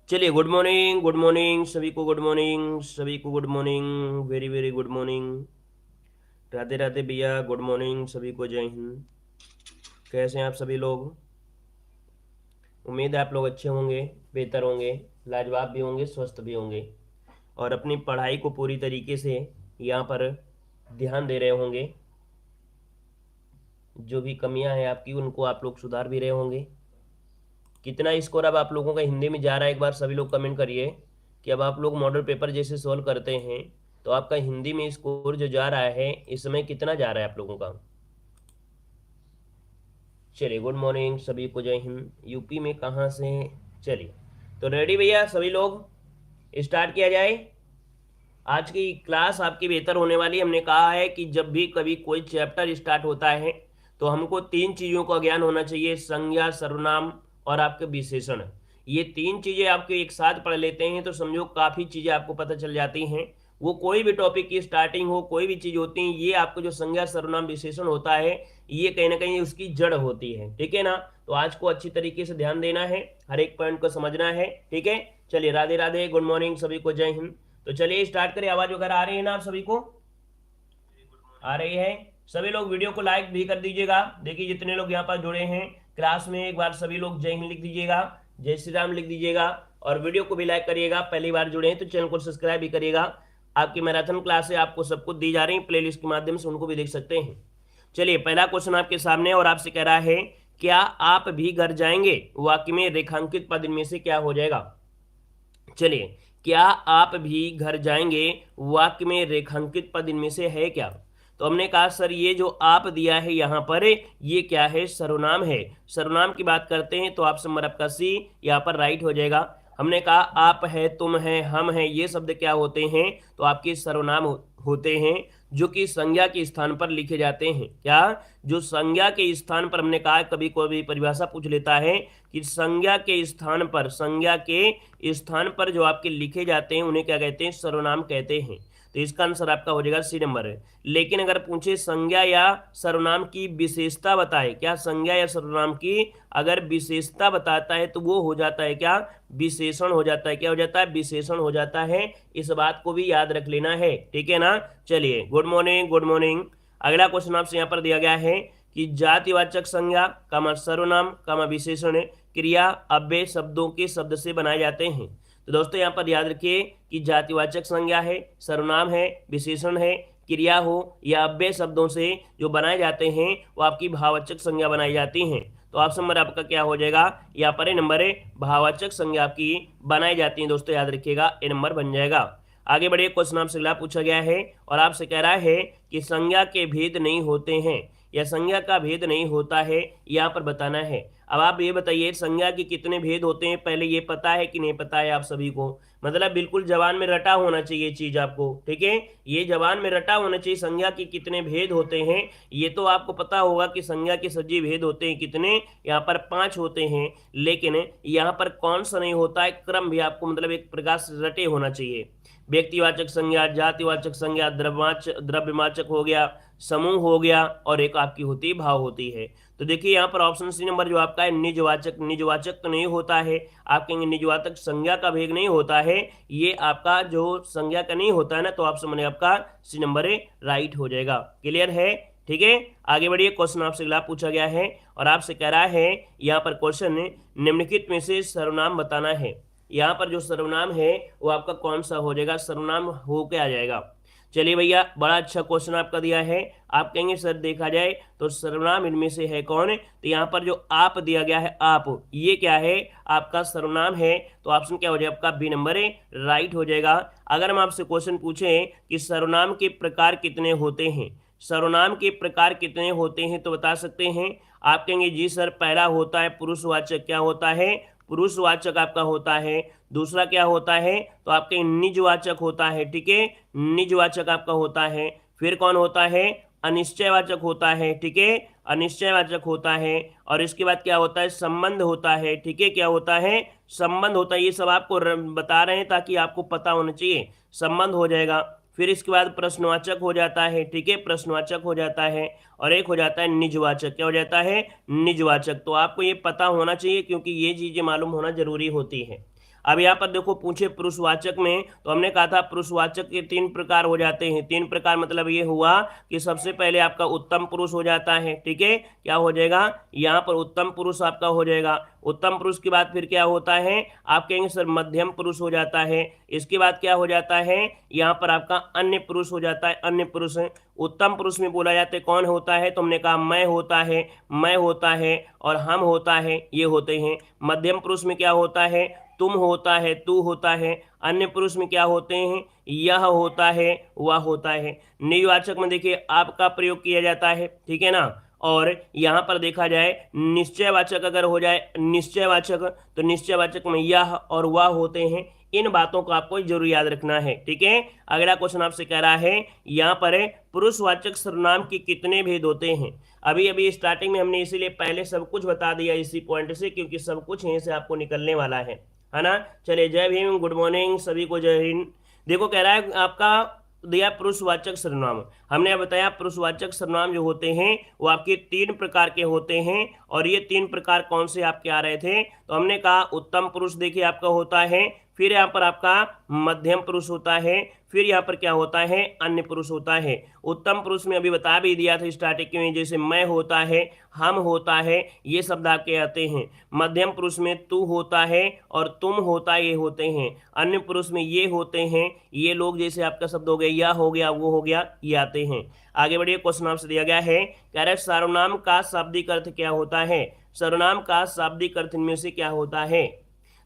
चलिए, good morning सभी को, गुड मॉर्निंग सभी को, good morning, very very good morning. Radhe Radhe भैया, गुड मॉर्निंग सभी को, जय हिंद। कैसे हैं आप सभी लोग? उम्मीद है आप लोग अच्छे होंगे, बेहतर होंगे, लाजवाब भी होंगे, स्वस्थ भी होंगे और अपनी पढ़ाई को पूरी तरीके से यहाँ पर ध्यान दे रहे होंगे। जो भी कमियां हैं आपकी उनको आप लोग सुधार भी रहे होंगे। कितना स्कोर अब आप लोगों का हिंदी में जा रहा है, एक बार सभी लोग कमेंट करिए कि अब आप लोग मॉडल पेपर जैसे सॉल्व करते हैं तो आपका हिंदी में स्कोर जो जा रहा है इस समय कितना जा रहा है आप लोगों का। चलिए, गुड मॉर्निंग सभी को, जय हिंद। यूपी में कहाँ से? चलिए, तो रेडी भैया सभी लोग, स्टार्ट किया जाए। आज की क्लास आपकी बेहतर होने वाली। हमने कहा है कि जब भी कभी कोई चैप्टर स्टार्ट होता है तो हमको तीन चीज़ों का ज्ञान होना चाहिए: संज्ञा, सर्वनाम और आपके विशेषण। ये तीन चीज़ें आपके एक साथ पढ़ लेते हैं तो समझो काफ़ी चीज़ें आपको पता चल जाती हैं। वो कोई भी टॉपिक की स्टार्टिंग हो, कोई भी चीज़ होती है, ये आपको जो संज्ञा, सर्वनाम, विशेषण होता है ये कहीं ना कहीं उसकी जड़ होती है। ठीक है ना? तो आज को अच्छी तरीके से ध्यान देना है, हर एक पॉइंट को समझना है। ठीक है, चलिए, राधे राधे, गुड मॉर्निंग सभी को, जय हिंद। तो चलिए स्टार्ट करें। आवाज वगैरह आ रही है ना आप सभी को? आ रही है? सभी लोग वीडियो को लाइक भी कर दीजिएगा। देखिए जितने लोग यहाँ पर जुड़े हैं क्लास में, एक बार सभी लोग जय हिंद लिख दीजिएगा, जय श्री राम लिख दीजिएगा और वीडियो को भी लाइक करिएगा। पहली बार जुड़े हैं तो चैनल को सब्सक्राइब भी करिएगा। आपकी मैराथन क्लास है, आपको सब कुछ दी जा रही है प्लेलिस्ट के माध्यम से, उनको भी देख सकते हैं। चलिए, पहला क्वेश्चन आपके सामने और आपसे कह रहा है, क्या आप भी घर जाएंगे वाक्य में रेखांकित पद इनमें से क्या हो जाएगा? चलिए, क्या आप भी घर जाएंगे वाक्य में रेखांकित पद इनमें से है क्या? तो हमने कहा सर ये जो आप दिया है यहाँ पर ये क्या है? सर्वनाम है। सर्वनाम की बात करते हैं तो ऑप्शन नंबर आपका सी यहाँ पर राइट हो जाएगा। हमने कहा आप है, तुम है, हम है, ये शब्द क्या होते हैं? तो आपके सर्वनाम होते हैं जो कि संज्ञा के स्थान पर लिखे जाते हैं। क्या? जो संज्ञा के स्थान पर, हमने कहा कभी कोई भी परिभाषा पूछ लेता है कि संज्ञा के स्थान पर, संज्ञा के स्थान पर जो आपके लिखे जाते हैं उन्हें क्या कहते हैं? सर्वनाम कहते हैं। तो इसका आंसर आपका हो जाएगा सी नंबर है। लेकिन अगर पूछे संज्ञा या सर्वनाम की विशेषता बताए, क्या संज्ञा या सर्वनाम की अगर विशेषता बताता है तो वो हो जाता है क्या? विशेषण हो जाता है। क्या हो जाता है? विशेषण हो जाता है। इस बात को भी याद रख लेना है। ठीक है ना? चलिए, गुड मॉर्निंग, गुड मॉर्निंग। अगला क्वेश्चन आपसे यहाँ पर दिया गया है कि जातिवाचक संज्ञा कामा सर्वनाम कामा विशेषण क्रिया अव्यय शब्दों के शब्द से बनाए जाते हैं। तो दोस्तों यहाँ पर याद रखिए कि जातिवाचक संज्ञा है, सर्वनाम है, विशेषण है, क्रिया हो या अव्यय शब्दों से जो बनाए जाते हैं वो आपकी भाववाचक संज्ञा बनाई जाती हैं। तो ऑप्शन नंबर आपका क्या हो जाएगा? यहाँ पर ए नंबर है, भाववाचक संज्ञा आपकी बनाई जाती है। दोस्तों याद रखिएगा, ए नंबर बन जाएगा। आगे बढ़िए, क्वेश्चन आपसे अगला पूछा गया है और आपसे कह रहा है कि संज्ञा के भेद नहीं होते हैं या संज्ञा का भेद नहीं होता है, यहाँ पर बताना है। अब आप ये बताइए संज्ञा के कितने भेद होते हैं, पहले ये पता है कि नहीं पता है आप सभी को? मतलब बिल्कुल जबान में रटा होना चाहिए चीज आपको। ठीक है, ये जबान में रटा होना चाहिए। संज्ञा के कितने भेद होते हैं ये तो आपको पता होगा कि संज्ञा के सजीव भेद होते हैं कितने? यहाँ पर 5 होते हैं। लेकिन यहाँ पर कौन सा नहीं होता है? क्रम भी आपको मतलब एक प्रकार से रटे होना चाहिए। व्यक्तिवाचक संज्ञा, जातिवाचक संज्ञा, द्रव्यवाचक हो गया, समूह हो गया और एक आपकी होती है भाव होती है। तो देखिए यहाँ पर ऑप्शन सी नंबर जो आपका है निजवाचक, निजवाचक तो नहीं होता है। आप कहेंगे निजवाचक संज्ञा का भेद नहीं होता है, ये आपका जो संज्ञा का नहीं होता है ना, तो ऑप्शन बने आपका सी नंबर राइट हो जाएगा। क्लियर है? ठीक है, आगे बढ़िए। क्वेश्चन आपसे अगला पूछा गया है और आपसे कह रहा है यहाँ पर क्वेश्चन निम्नलिखित में से सर्वनाम बताना है। यहाँ पर जो सर्वनाम है वो आपका कौन सा हो जाएगा? सर्वनाम हो के आ जाएगा। चलिए भैया, बड़ा अच्छा क्वेश्चन आपका दिया है। आप कहेंगे सर देखा जाए तो सर्वनाम इनमें से है कौन? तो यहाँ पर जो आप दिया गया है, आप, ये क्या है? आपका सर्वनाम है। तो ऑप्शन क्या हो जाएगा आपका? बी नंबर राइट हो जाएगा। अगर हम आपसे क्वेश्चन पूछें कि सर्वनाम के प्रकार कितने होते हैं, सर्वनाम के प्रकार कितने होते हैं तो बता सकते हैं? आप कहेंगे जी सर पहला होता है पुरुषवाचक। क्या होता है? पुरुषवाचक आपका होता है। दूसरा क्या होता है? तो आपके निजवाचक होता है। ठीक है, निजवाचक आपका होता है। फिर कौन होता है? अनिश्चयवाचक होता है। ठीक है, अनिश्चयवाचक होता है। और इसके बाद क्या होता है? संबंध होता है। ठीक है, क्या होता है? संबंध होता है। ये सब आपको बता रहे हैं ताकि आपको पता होना चाहिए। संबंध हो जाएगा। फिर इसके बाद प्रश्नवाचक हो जाता है। ठीक है, प्रश्नवाचक हो जाता है। और एक हो जाता है निजवाचक। क्या हो जाता है? निजवाचक। तो आपको ये पता होना चाहिए क्योंकि ये चीजें मालूम होना जरूरी होती है। अब यहाँ पर देखो पूछे पुरुषवाचक में, तो हमने कहा था पुरुषवाचक के 3 प्रकार हो जाते हैं। 3 प्रकार मतलब ये हुआ कि सबसे पहले आपका उत्तम पुरुष हो जाता है, ठीक है, क्या हो जाएगा यहाँ पर उत्तम पुरुष आपका हो जाएगा। उत्तम पुरुष के बाद फिर क्या होता है, आप कहेंगे सर मध्यम पुरुष हो जाता है। इसके बाद क्या हो जाता है, यहाँ पर आपका अन्य पुरुष हो जाता है, अन्य पुरुष। उत्तम पुरुष में बोला जाता है कौन होता है, तो हमने कहा मैं होता है, मैं होता है और हम होता है, ये होते हैं। मध्यम पुरुष में क्या होता है, तुम होता है, तू होता है। अन्य पुरुष में क्या होते हैं, यह होता है, वह होता है। निजवाचक में देखिए आपका प्रयोग किया जाता है, ठीक है ना। और यहाँ पर देखा जाए निश्चयवाचक अगर हो जाए निश्चयवाचक, तो निश्चयवाचक में यह और वह होते हैं। इन बातों को आपको जरूर याद रखना है, ठीक है। अगला क्वेश्चन आपसे कह रहा है यहाँ पर पुरुषवाचक सर्वनाम के कितने भेद होते हैं। अभी अभी स्टार्टिंग में हमने इसीलिए पहले सब कुछ बता दिया इसी पॉइंट से, क्योंकि सब कुछ यहीं से आपको निकलने वाला है ना। चलिए जय भीम, गुड मॉर्निंग सभी को, जय हिंद। देखो कह रहा है आपका दिया पुरुषवाचक सर्वनाम। हमने बताया पुरुषवाचक सर्वनाम जो होते हैं वो आपके 3 प्रकार के होते हैं। और ये 3 प्रकार कौन से आपके आ रहे थे, तो हमने कहा उत्तम पुरुष देखिए आपका होता है, फिर यहाँ पर आपका मध्यम पुरुष होता है, फिर यहाँ पर क्या होता है, अन्य पुरुष होता है। उत्तम पुरुष में अभी बता भी दिया था स्टार्टिंग में, जैसे मैं होता है, हम होता है, ये शब्द आपके आते हैं। मध्यम पुरुष में तू होता है और तुम होता, ये होते हैं। अन्य पुरुष में ये होते हैं, ये लोग, जैसे आपका शब्द हो गया, या हो गया, वो हो गया, ये आते हैं। आगे बढ़िए, क्वेश्चन आपसे दिया गया है, कह रहा है सर्वनाम का शाब्दिक अर्थ क्या होता है। सर्वनाम का शाब्दिक अर्थ इनमें से क्या होता है।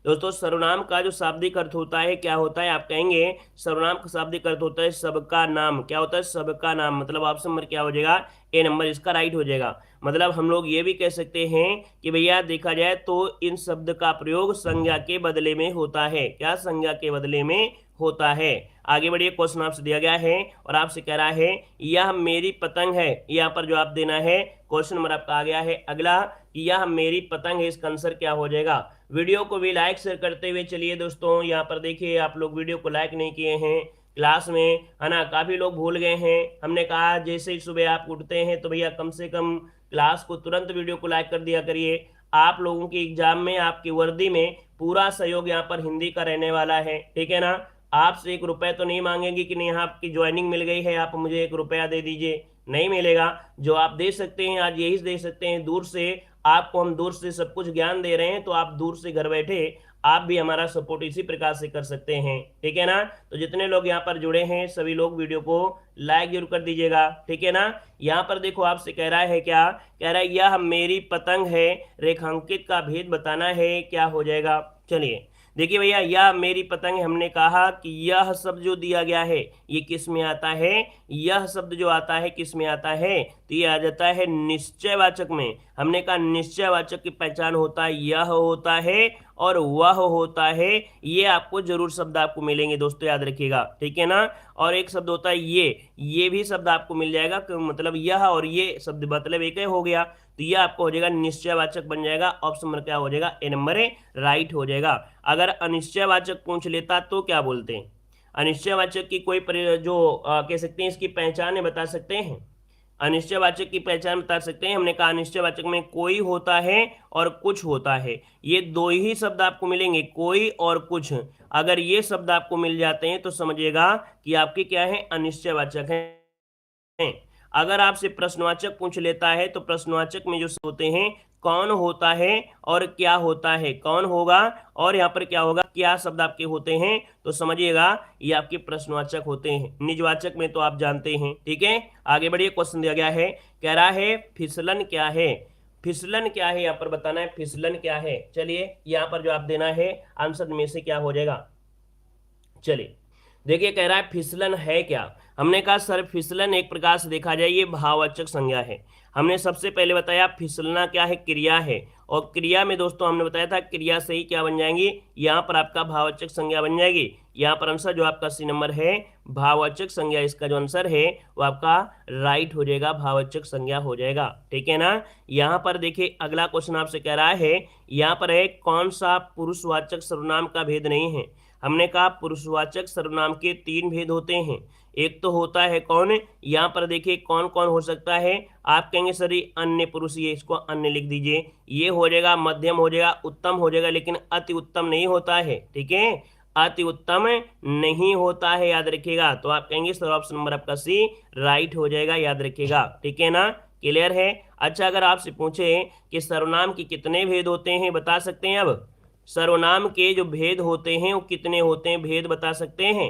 दोस्तों सर्वनाम का जो शाब्दिक अर्थ होता है क्या होता है, आप कहेंगे सर्वनाम का शाब्दिक अर्थ होता है सबका नाम। क्या होता है, सबका नाम। मतलब ऑप्शन नंबर क्या हो जाएगा, ए नंबर इसका राइट हो जाएगा। मतलब हम लोग ये भी कह सकते हैं कि भैया देखा जाए तो इन शब्द का प्रयोग संज्ञा के बदले में होता है। क्या, संज्ञा के बदले में होता है। आगे बढ़िए, क्वेश्चन आपसे दिया गया है और आपसे कह रहा है यह मेरी पतंग है। यहाँ पर जवाब देना है, क्वेश्चन नंबर आपका आ गया है अगला, यह मेरी पतंग है। इसका आंसर क्या हो जाएगा। वीडियो को भी लाइक शेयर करते हुए चलिए दोस्तों। यहाँ पर देखिए आप लोग वीडियो को लाइक नहीं किए हैं क्लास में, है ना, काफी लोग भूल गए हैं। हमने कहा जैसे ही सुबह आप उठते हैं तो भैया कम से कम क्लास को तुरंत वीडियो को लाइक कर दिया करिए। आप लोगों की एग्जाम में आपकी वर्दी में पूरा सहयोग यहाँ पर हिंदी का रहने वाला है, ठीक है ना। आपसे 1 रुपए तो नहीं मांगेंगे कि नहीं आपकी ज्वाइनिंग मिल गई है आप मुझे 1 रुपया दे दीजिए, नहीं मिलेगा। जो आप दे सकते हैं आज यही दे सकते हैं दूर से। आपको हम दूर से सब कुछ ज्ञान दे रहे हैं, तो आप दूर से घर बैठे आप भी हमारा सपोर्ट इसी प्रकार से कर सकते हैं, ठीक है ना। तो जितने लोग यहाँ पर जुड़े हैं सभी लोग वीडियो को लाइक जरूर कर दीजिएगा, ठीक है ना। यहाँ पर देखो आपसे कह रहा है, क्या कह रहा है, यह मेरी पतंग है, रेखांकित का भेद बताना है, क्या हो जाएगा। चलिए देखिए भैया, यह मेरी पतंग है। हमने कहा कि यह शब्द जो दिया गया है ये किस में आता है, यह शब्द जो आता है किस में आता है, तो ये आ जाता है निश्चयवाचक में। हमने कहा निश्चयवाचक की पहचान होता है यह होता है और वह होता है। ये आपको जरूर शब्द आपको मिलेंगे दोस्तों, याद रखिएगा, ठीक है ना। और एक शब्द होता है ये भी शब्द आपको मिल जाएगा, मतलब यह और ये शब्द मतलब एक ही हो गया, तो यह आपको हो जाएगा निश्चयवाचक बन जाएगा। ऑप्शन नंबर क्या हो जाएगा, ए नंबर राइट हो जाएगा। अगर अनिश्चयवाचक पूछ लेता तो क्या बोलते हैं, अनिश्चयवाचक की कोई जो कह सकते हैं इसकी पहचान बता सकते हैं, अनिश्चयवाचक की पहचान बता सकते हैं। हमने कहा अनिश्चयवाचक में कोई होता है और कुछ होता है, ये 2 ही शब्द आपको मिलेंगे, कोई और कुछ। अगर ये शब्द आपको मिल जाते हैं तो समझिएगा कि आपके क्या है, अनिश्चयवाचक है। अगर आपसे प्रश्नवाचक पूछ लेता है तो प्रश्नवाचक में जो होते हैं कौन होता है और क्या होता है, कौन होगा और यहाँ पर क्या होगा, क्या शब्द आपके होते हैं, तो समझिएगा ये आपके प्रश्नवाचक होते हैं। निजवाचक में तो आप जानते हैं, ठीक है। आगे बढ़िए, क्वेश्चन दिया गया है, कह रहा है फिसलन क्या है। फिसलन क्या है यहाँ पर बताना है, फिसलन क्या है। चलिए यहाँ पर जो आप देना है आंसर में से क्या हो जाएगा। चलिए देखिए कह रहा है फिसलन है क्या। हमने कहा सर फिसलन एक प्रकार से देखा जाए ये भाववाचक संज्ञा है। हमने सबसे पहले बताया फिसलना क्या है, क्रिया है। और क्रिया में दोस्तों हमने बताया था क्रिया से ही क्या बन जाएंगी, यहाँ पर आपका भाववाचक संज्ञा बन जाएगी। यहाँ पर आंसर जो आपका सी नंबर है भाववाचक संज्ञा, इसका जो आंसर है वो आपका राइट हो जाएगा, भाववाचक संज्ञा हो जाएगा, ठीक है ना। यहाँ पर देखिए अगला क्वेश्चन आपसे कह रहा है, यहाँ पर है कौन सा पुरुषवाचक सर्वनाम का भेद नहीं है। हमने कहा पुरुषवाचक सर्वनाम के 3 भेद होते हैं। एक तो होता है कौन, यहाँ पर देखिए कौन कौन हो सकता है। आप कहेंगे सर ये अन्य पुरुष, ये इसको अन्य लिख दीजिए, ये हो जाएगा, मध्यम हो जाएगा, उत्तम हो जाएगा, लेकिन अति उत्तम नहीं होता है। ठीक है, अति उत्तम नहीं होता है, याद रखिएगा। तो आप कहेंगे सर ऑप्शन नंबर आपका सी राइट हो जाएगा, याद रखिएगा। ठीक है ना, क्लियर है। अच्छा, अगर आपसे पूछे कि सर्वनाम के कितने भेद होते हैं, बता सकते हैं? अब सर्वनाम के जो भेद होते हैं वो कितने होते हैं, भेद बता सकते हैं?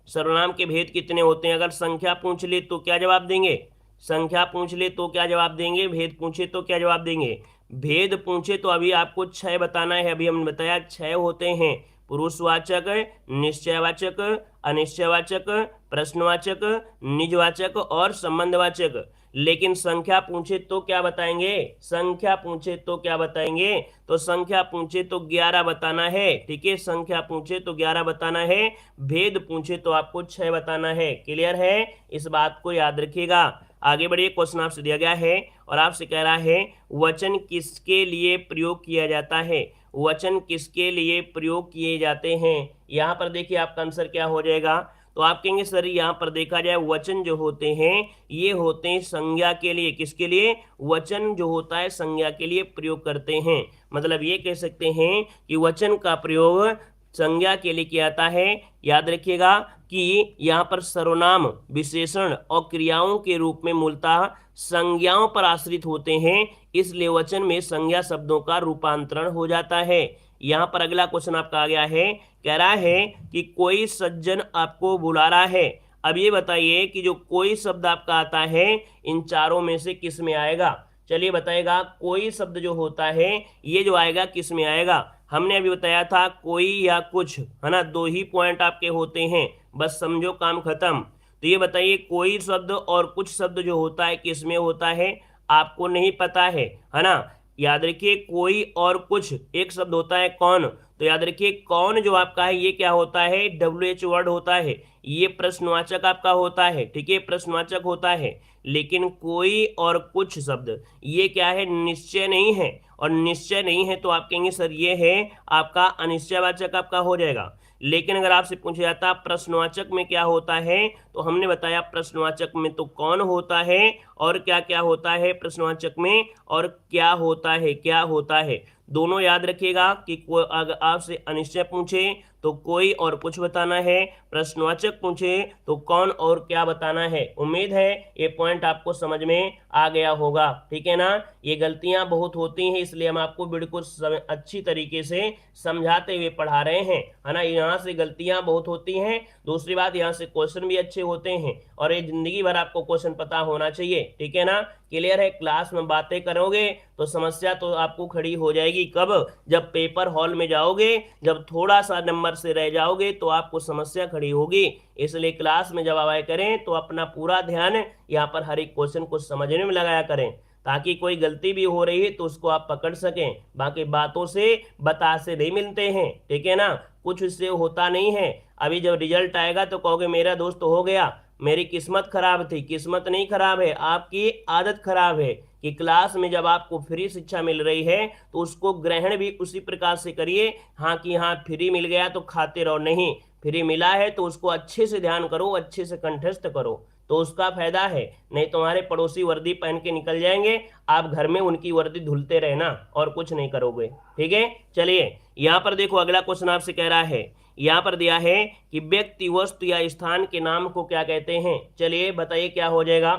सर्वनाम के भेद कितने होते हैं? अगर संख्या पूछ ले तो क्या जवाब देंगे? संख्या पूछ ले तो क्या जवाब देंगे? भेद पूछे तो क्या जवाब देंगे? भेद पूछे तो अभी आपको 6 बताना है। अभी हमने बताया 6 होते हैं, पुरुषवाचक, निश्चयवाचक, अनिश्चयवाचक, प्रश्नवाचक, निजवाचक और संबंधवाचक। लेकिन संख्या पूछे तो क्या बताएंगे? संख्या पूछे तो क्या बताएंगे? तो संख्या पूछे तो 11 बताना है। ठीक है, संख्या पूछे तो 11 बताना है, भेद पूछे तो आपको 6 बताना है। क्लियर है, इस बात को याद रखिएगा। आगे बढ़िए, क्वेश्चन आपसे दिया गया है और आपसे कह रहा है वचन किसके लिए प्रयोग किया जाता है? वचन किसके लिए प्रयोग किए जाते हैं? यहाँ पर देखिए आपका आंसर क्या हो जाएगा। तो आप कहेंगे सर यहाँ पर देखा जाए वचन जो होते हैं ये होते हैं संज्ञा के लिए। किसके लिए? वचन जो होता है संज्ञा के लिए प्रयोग करते हैं। मतलब ये कह सकते हैं कि वचन का प्रयोग संज्ञा के लिए किया जाता है। याद रखिएगा कि यहाँ पर सर्वनाम विशेषण और क्रियाओं के रूप में मूलतः संज्ञाओं पर आश्रित होते हैं, इसलिए वचन में संज्ञा शब्दों का रूपांतरण हो जाता है। यहाँ पर अगला क्वेश्चन आपका आ गया है, कह रहा है कि कोई सज्जन आपको बुला रहा है। अब ये बताइए कि जो कोई शब्द आपका आता है इन चारों में से किस में आएगा? चलिए बताइएगा, कोई शब्द जो होता है ये जो आएगा किस में आएगा? हमने अभी बताया था कोई या कुछ, है ना, 2 ही पॉइंट आपके होते हैं, बस समझो काम खत्म। तो ये बताइए कोई शब्द और कुछ शब्द जो होता है किस में होता है? आपको नहीं पता है ना? याद रखिए कोई और कुछ, एक शब्द होता है कौन, तो याद रखिए कौन जो आपका है ये क्या होता है? WH वर्ड होता है, ये प्रश्नवाचक आपका होता है। ठीक है, प्रश्नवाचक होता है। लेकिन कोई और कुछ शब्द ये क्या है? निश्चय नहीं है, और निश्चय नहीं है तो आप कहेंगे सर ये है आपका अनिश्चयवाचक आपका हो जाएगा। लेकिन अगर आपसे पूछा जाता प्रश्नवाचक में क्या होता है, तो हमने बताया प्रश्नवाचक में तो कौन होता है और क्या क्या होता है प्रश्नवाचक में, और क्या होता है, क्या होता है, दोनों याद रखिएगा कि अगर आपसे अनिश्चय पूछे तो कोई और कुछ बताना है, प्रश्नवाचक पूछे तो कौन और क्या बताना है। उम्मीद है ये पॉइंट आपको समझ में आ गया होगा। ठीक है ना, ये गलतियां बहुत होती हैं, इसलिए हम आपको बिल्कुल अच्छी तरीके से समझाते हुए पढ़ा रहे हैं, है ना। यहाँ से गलतियां बहुत होती हैं, दूसरी बात यहाँ से क्वेश्चन भी अच्छे होते हैं, और ये जिंदगी भर आपको क्वेश्चन पता होना चाहिए। ठीक है ना, क्लियर है। क्लास में बातें करोगे तो समस्या तो आपको खड़ी हो जाएगी कब? जब पेपर हॉल में जाओगे, जब थोड़ा सा नंबर से रह जाओगे तो आपको समस्या खड़ी होगी। इसलिए क्लास में जब आया करें तो अपना पूरा ध्यान यहाँ पर हर एक क्वेश्चन को समझने में लगाया करें, ताकि कोई गलती भी हो रही है तो उसको आप पकड़ सकें। बाकी बातों से बतासे नहीं मिलते हैं। ठीक है ना, कुछ इससे होता नहीं है। अभी जब रिजल्ट आएगा तो कहोगे मेरा दोस्त हो गया, मेरी किस्मत खराब थी। किस्मत नहीं खराब है, आपकी आदत खराब है कि क्लास में जब आपको फ्री शिक्षा मिल रही है तो उसको ग्रहण भी उसी प्रकार से करिए। हाँ कि हाँ फ्री मिल गया तो खाते रहो, नहीं, फ्री मिला है तो उसको अच्छे से ध्यान करो, अच्छे से कंठस्थ करो, तो उसका फायदा है। नहीं तुम्हारे पड़ोसी वर्दी पहन के निकल जाएंगे, आप घर में उनकी वर्दी धुलते रहना और कुछ नहीं करोगे। ठीक है, चलिए यहाँ पर देखो अगला क्वेश्चन आपसे कह रहा है, यहाँ पर दिया है कि व्यक्ति, वस्तु या स्थान के नाम को क्या कहते हैं? चलिए बताइए क्या हो जाएगा।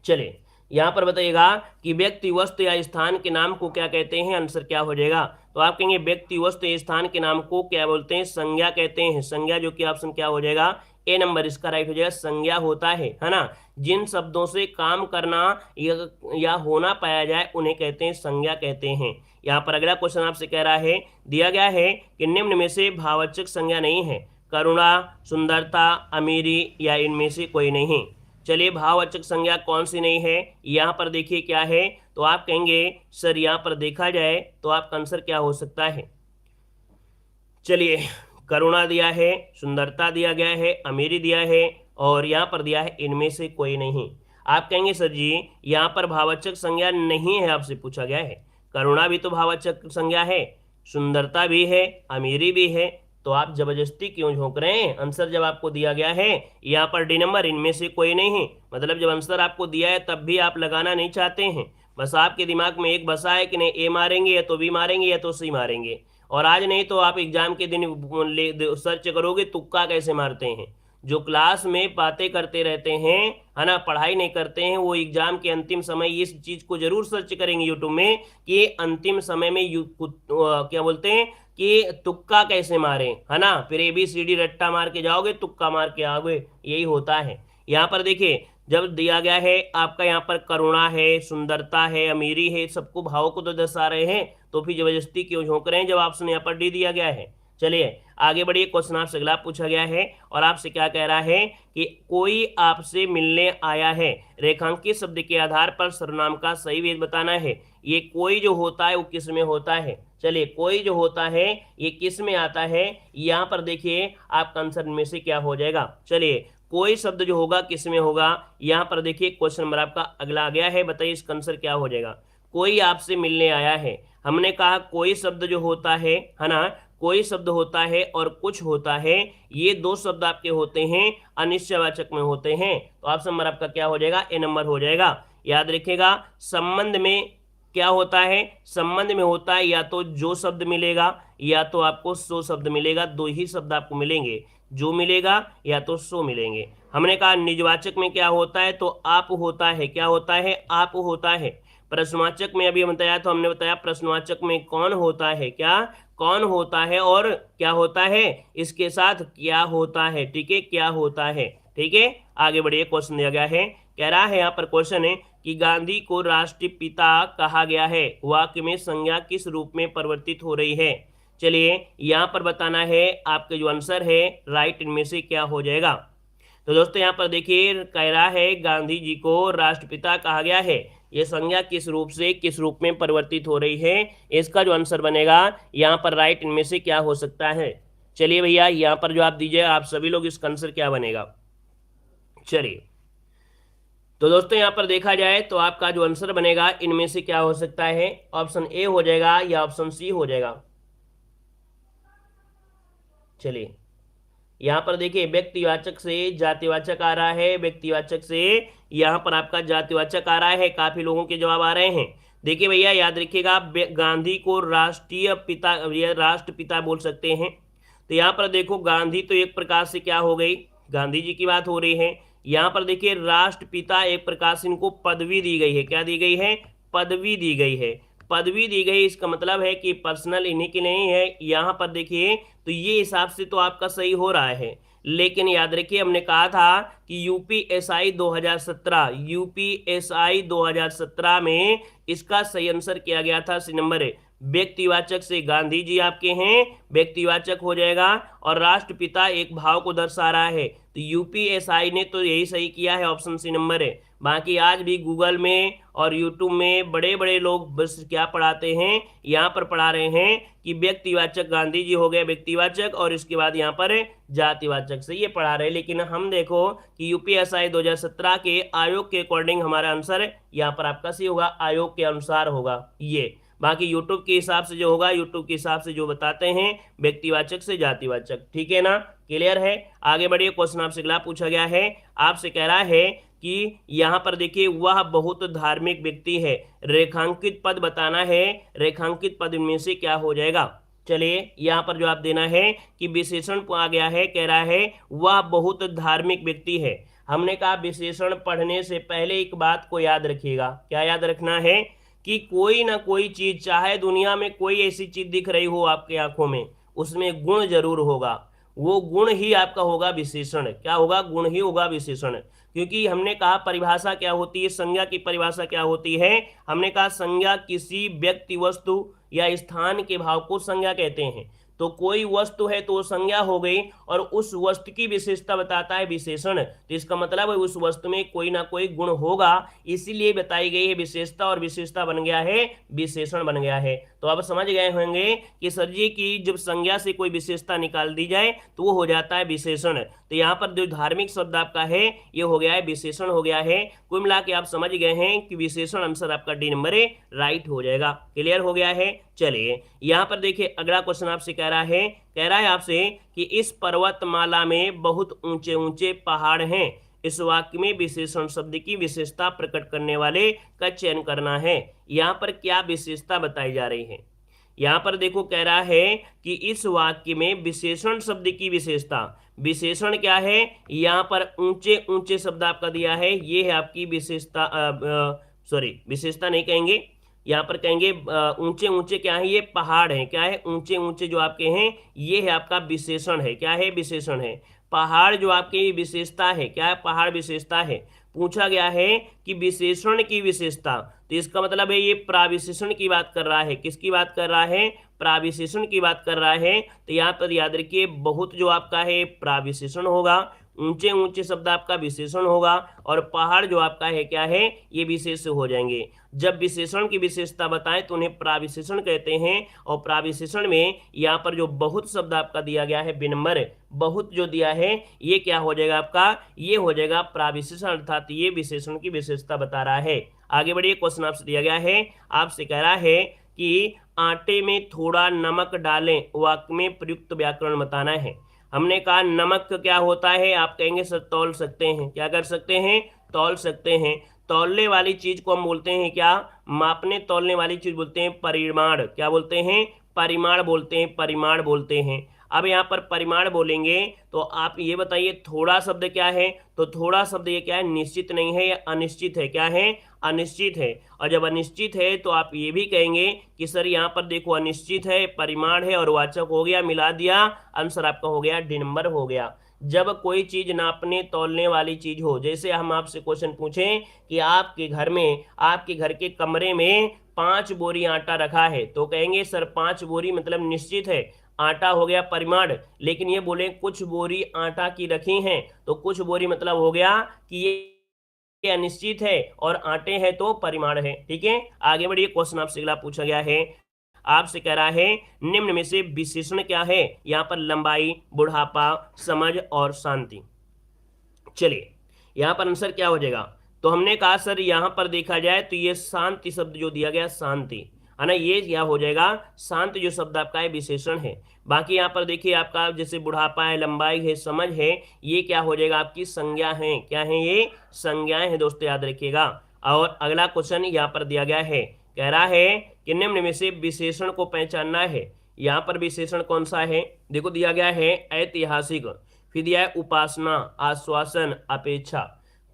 चलिए यहाँ पर बताइएगा कि व्यक्ति, वस्तु या स्थान के नाम को क्या कहते हैं, आंसर क्या हो जाएगा। तो आप कहेंगे व्यक्ति, वस्तु या स्थान के नाम को क्या बोलते हैं? संज्ञा कहते हैं। संज्ञा, जो कि ऑप्शन क्या हो जाएगा? ए नंबर इसका राइट हो जाएगा। संज्ञा होता है ना। जिन शब्दों से काम करना या होना पाया जाए उन्हें कहते हैं संज्ञा कहते हैं। यहाँ पर अगला क्वेश्चन आपसे कह रहा है, दिया गया है कि निम्न में से भाववाचक संज्ञा नहीं है, करुणा, सुंदरता, अमीरी या इनमें से कोई नहीं। चलिए भाववाचक संज्ञा कौन सी नहीं है? यहाँ पर देखिए क्या है, तो आप कहेंगे सर यहाँ पर देखा जाए तो आपका आंसर क्या हो सकता है। चलिए करुणा दिया है, सुंदरता दिया गया है, अमीरी दिया है, और यहाँ पर दिया है इनमें से कोई नहीं। आप कहेंगे सर जी यहाँ पर भाववाचक संज्ञा नहीं है, आपसे पूछा गया है। करुणा भी तो भाववाचक संज्ञा है, सुंदरता भी है, अमीरी भी है, तो आप जबरदस्ती क्यों झोंक रहे हैं? आंसर जब आपको दिया गया है यहाँ पर डी नंबर, इनमें से कोई नहीं, मतलब जब आंसर आपको दिया है तब भी आप लगाना नहीं चाहते हैं। बस आपके दिमाग में एक बसा है कि नहीं ए मारेंगे या तो बी मारेंगे या तो सी मारेंगे, और आज नहीं तो आप एग्जाम के दिन सर्च करोगे तुक्का कैसे मारते हैं। जो क्लास में बातें करते रहते हैं, है ना, पढ़ाई नहीं करते हैं, वो एग्जाम के अंतिम समय इस चीज को जरूर सर्च करेंगे यूट्यूब में कि अंतिम समय में क्या बोलते हैं कि तुक्का कैसे मारें, है ना। फिर ABCD रट्टा मार के जाओगे, तुक्का मार के आओगे, यही होता है। यहाँ पर देखिए जब दिया गया है आपका, यहाँ पर करुणा है, सुंदरता है, अमीरी है, सबको भाव को तो दर्शा रहे हैं, तो फिर जबरदस्ती क्यों झोंक रहे हैं जब ऑप्शन यहाँ पर डी दिया गया है। चलिए आगे बढ़िए, क्वेश्चन आपसे अगला पूछा गया है और आपसे क्या कह रहा है कि कोई आपसे मिलने आया है, रेखांकित शब्द के आधार पर सर्वनाम का सही वेद बताना है। ये कोई जो होता है वो किस में होता है? चलिए कोई जो होता है ये किस में आता है? यहाँ पर देखिए आपका आंसर में से क्या हो जाएगा। चलिए कोई शब्द जो होगा किस में होगा, यहाँ पर देखिए क्वेश्चन नंबर आपका अगला आ गया है, बताइए इसका आंसर क्या हो जाएगा। कोई आपसे मिलने आया है, हमने कहा कोई शब्द जो होता है ना, कोई शब्द होता है और कुछ होता है, ये दो शब्द आपके होते हैं अनिश्चयवाचक में होते हैं, तो ऑप्शन नंबर आपका क्या हो जाएगा? ए नंबर हो जाएगा। याद रखिएगा संबंध में क्या होता है, संबंध में होता है या तो जो शब्द मिलेगा या तो आपको सो शब्द मिलेगा, दो ही शब्द आपको मिलेंगे, जो मिलेगा या तो सो मिलेंगे। हमने कहा निजवाचक में क्या होता है, तो आप होता है, क्या होता है? आप होता है। प्रश्नवाचक में अभी हम बताया, तो हमने बताया प्रश्नवाचक में कौन होता है, क्या कौन होता है और क्या होता है, इसके साथ क्या होता है, ठीक है, क्या होता है, ठीक है। आगे बढ़िए, क्वेश्चन दिया गया है, कह रहा है यहाँ पर क्वेश्चन है कि गांधी को राष्ट्रपिता कहा गया है, वाक्य में संज्ञा किस रूप में परिवर्तित हो रही है। चलिए यहाँ पर बताना है आपके जो आंसर है राइट, इनमें से क्या हो जाएगा। तो दोस्तों यहाँ पर देखिए कह रहा है गांधी जी को राष्ट्रपिता कहा गया है, ये संज्ञा किस रूप से किस रूप में परिवर्तित हो रही है, इसका जो आंसर बनेगा यहाँ पर राइट, इनमें से क्या हो सकता है। चलिए भैया यहाँ पर जो आप दीजिए आप सभी लोग, इसका आंसर क्या बनेगा। चलिए तो दोस्तों यहाँ पर देखा जाए तो आपका जो आंसर बनेगा इनमें से क्या हो सकता है, ऑप्शन ए हो जाएगा या ऑप्शन सी हो जाएगा। चलिए यहाँ पर देखिए व्यक्तिवाचक से जातिवाचक आ रहा है, व्यक्तिवाचक से यहाँ पर आपका जातिवाचक आ रहा है, काफी लोगों के जवाब आ रहे हैं। देखिए भैया याद रखिएगा गांधी को राष्ट्रीय पिता या राष्ट्रपिता बोल सकते हैं, तो यहाँ पर देखो गांधी तो एक प्रकार से क्या हो गई, गांधी जी की बात हो रही है। यहाँ पर देखिए राष्ट्रपिता एक प्रकार से इनको पदवी दी गई है, क्या दी गई है? पदवी दी गई है, पदवी दी गई, इसका मतलब है कि पर्सनल इन्हीं की नहीं है। यहाँ पर देखिए तो ये हिसाब से तो आपका सही हो रहा है, लेकिन याद रखिए हमने कहा था कि यूपीएसआई 2017 में इसका सही आंसर किया गया था सी नंबर है, व्यक्तिवाचक से गांधी जी आपके हैं, व्यक्तिवाचक हो जाएगा, और राष्ट्रपिता एक भाव को दर्शा रहा है, तो यूपीएसआई ने तो यही सही किया है, ऑप्शन सी नंबर है। बाकी आज भी गूगल में और यूट्यूब में बड़े बड़े लोग बस क्या पढ़ाते हैं, यहाँ पर पढ़ा रहे हैं कि व्यक्तिवाचक गांधी जी हो गए व्यक्तिवाचक, और इसके बाद यहाँ पर जातिवाचक से ये पढ़ा रहे हैं। लेकिन हम देखो कि यूपीएसआई 2017 के आयोग के अकॉर्डिंग हमारा आंसर यहाँ पर आपका सही होगा, आयोग के अनुसार होगा ये। बाकी यूट्यूब के हिसाब से जो होगा, यूट्यूब के हिसाब से जो बताते हैं व्यक्तिवाचक से जातिवाचक, ठीक है ना, क्लियर है। आगे बढ़िए, क्वेश्चन आपसे अगला पूछा गया है, आपसे कह रहा है कि यहाँ पर देखिए वह बहुत धार्मिक व्यक्ति है, रेखांकित पद बताना है, रेखांकित पद में से क्या हो जाएगा। चलिए यहाँ पर जो आप देना है कि विशेषण आ गया है, कह रहा है वह बहुत धार्मिक व्यक्ति है। हमने कहा विशेषण पढ़ने से पहले एक बात को याद रखिएगा, क्या याद रखना है कि कोई ना कोई चीज, चाहे दुनिया में कोई ऐसी चीज दिख रही हो आपके आंखों में, उसमें गुण जरूर होगा, वो गुण ही आपका होगा विशेषण। क्या होगा? गुण ही होगा विशेषण। क्योंकि हमने कहा परिभाषा क्या होती है, संज्ञा की परिभाषा क्या होती है, हमने कहा संज्ञा किसी व्यक्ति, वस्तु या स्थान के भाव को संज्ञा कहते हैं। तो कोई वस्तु है तो वो संज्ञा हो गई, और उस वस्तु की विशेषता बताता है विशेषण, तो इसका मतलब है उस वस्तु में कोई ना कोई गुण होगा, इसीलिए बताई गई है विशेषता, और विशेषता बन गया है विशेषण बन गया है। तो अब समझ गए होंगे कि सर जी की जब संज्ञा से कोई विशेषता निकाल दी जाए तो वो हो जाता है विशेषण। तो यहाँ पर जो धार्मिक शब्द आपका है ये हो गया है विशेषण हो गया है। कुल मिला के आप समझ गए हैं कि विशेषण आंसर आपका डी नंबर है, राइट हो जाएगा। क्लियर हो गया है। चलिए यहाँ पर देखिए अगला क्वेश्चन आपसे कह रहा है आपसे कि इस पर्वतमाला में बहुत ऊंचे ऊंचे पहाड़ हैं। इस वाक्य में विशेषण शब्द की विशेषता प्रकट करने वाले का चयन करना है। यहाँ पर क्या विशेषता बताई जा रही है? यहाँ पर देखो कह रहा है कि इस वाक्य में विशेषण शब्द की विशेषता, विशेषण क्या है? यहाँ पर ऊंचे ऊंचे शब्द आपका दिया है, ये है आपकी विशेषता, सॉरी विशेषता नहीं कहेंगे, यहाँ पर कहेंगे ऊंचे ऊंचे क्या है? ये पहाड़ है। क्या है? ऊंचे ऊंचे जो आपके हैं ये है आपका विशेषण है। क्या है? विशेषण है। पहाड़ जो आपकी विशेषता है, क्या है? पहाड़ विशेषता है। पूछा गया है कि विशेषण की विशेषता, तो इसका मतलब है ये प्राविशेषण की बात कर रहा है। किसकी बात कर रहा है? प्राविशेषण की बात कर रहा है। तो यहाँ पर याद रखिए बहुत जो आपका है प्राविशेषण होगा, ऊंचे ऊंचे शब्द आपका विशेषण होगा, और पहाड़ जो आपका है क्या है? ये विशेष हो जाएंगे। जब विशेषण की विशेषता बताएं तो उन्हें प्राविशेषण कहते हैं। और प्राविशेषण में यहाँ पर जो बहुत शब्द आपका दिया गया है विनम्र, बहुत जो दिया है ये क्या हो जाएगा आपका? ये हो जाएगा प्राविशेषण, अर्थात ये विशेषण की विशेषता बता रहा है। आगे बढ़िए, क्वेश्चन आपसे दिया गया है, आपसे कह रहा है कि आटे में थोड़ा नमक डालें, वाक्य में प्रयुक्त व्याकरण बताना है। हमने कहा नमक क्या होता है? आप कहेंगे सर तौल सकते हैं। क्या कर सकते हैं? तौल सकते हैं। तौलने वाली चीज को हम बोलते हैं क्या? मापने तौलने वाली चीज बोलते हैं परिमाण। क्या बोलते हैं? परिमाण बोलते हैं, परिमाण बोलते हैं। अब यहाँ पर परिमाण बोलेंगे तो आप ये बताइए थोड़ा शब्द क्या है? तो थोड़ा शब्द ये क्या है? निश्चित नहीं है, या अनिश्चित है। क्या है? अनिश्चित है। और जब अनिश्चित है तो आप ये भी कहेंगे कि सर यहाँ पर देखो अनिश्चित है, परिमाण है और वाचक हो गया, मिला दिया, आंसर आपका हो गया डी नंबर हो गया। जब कोई चीज नापने तौलने वाली चीज हो, जैसे हम आपसे क्वेश्चन पूछें कि आपके घर में, आपके घर के कमरे में 5 बोरी आटा रखा है, तो कहेंगे सर 5 बोरी मतलब निश्चित है, आटा हो गया परिमाण। लेकिन ये बोले कुछ बोरी आटा की रखी हैं, तो कुछ बोरी मतलब हो गया कि ये अनिश्चित है, और आटे हैं तो परिमाण है। ठीक है, आगे बढ़िए, क्वेश्चन आपसे अगला पूछा गया है, आपसे कह रहा है निम्न में से विशेषण क्या है? यहाँ पर लंबाई, बुढ़ापा, समझ और शांति। चलिए यहाँ पर आंसर क्या हो जाएगा? तो हमने कहा सर यहाँ पर देखा जाए तो ये शांति शब्द जो दिया गया, शांति है ना, ये क्या हो जाएगा? शांति जो शब्द आपका है विशेषण है। बाकी यहाँ पर देखिए आपका जैसे बुढ़ापा है, लंबाई है, समझ है, ये क्या हो जाएगा? आपकी संज्ञा है। क्या है? ये संज्ञाएं हैं दोस्तों, याद रखिएगा। और अगला क्वेश्चन यहाँ पर दिया गया है, कह रहा है कि निम्न में से विशेषण को पहचानना है। यहाँ पर विशेषण कौन सा है? देखो दिया गया है ऐतिहासिक, फिर दिया है उपासना, आश्वासन, अपेक्षा।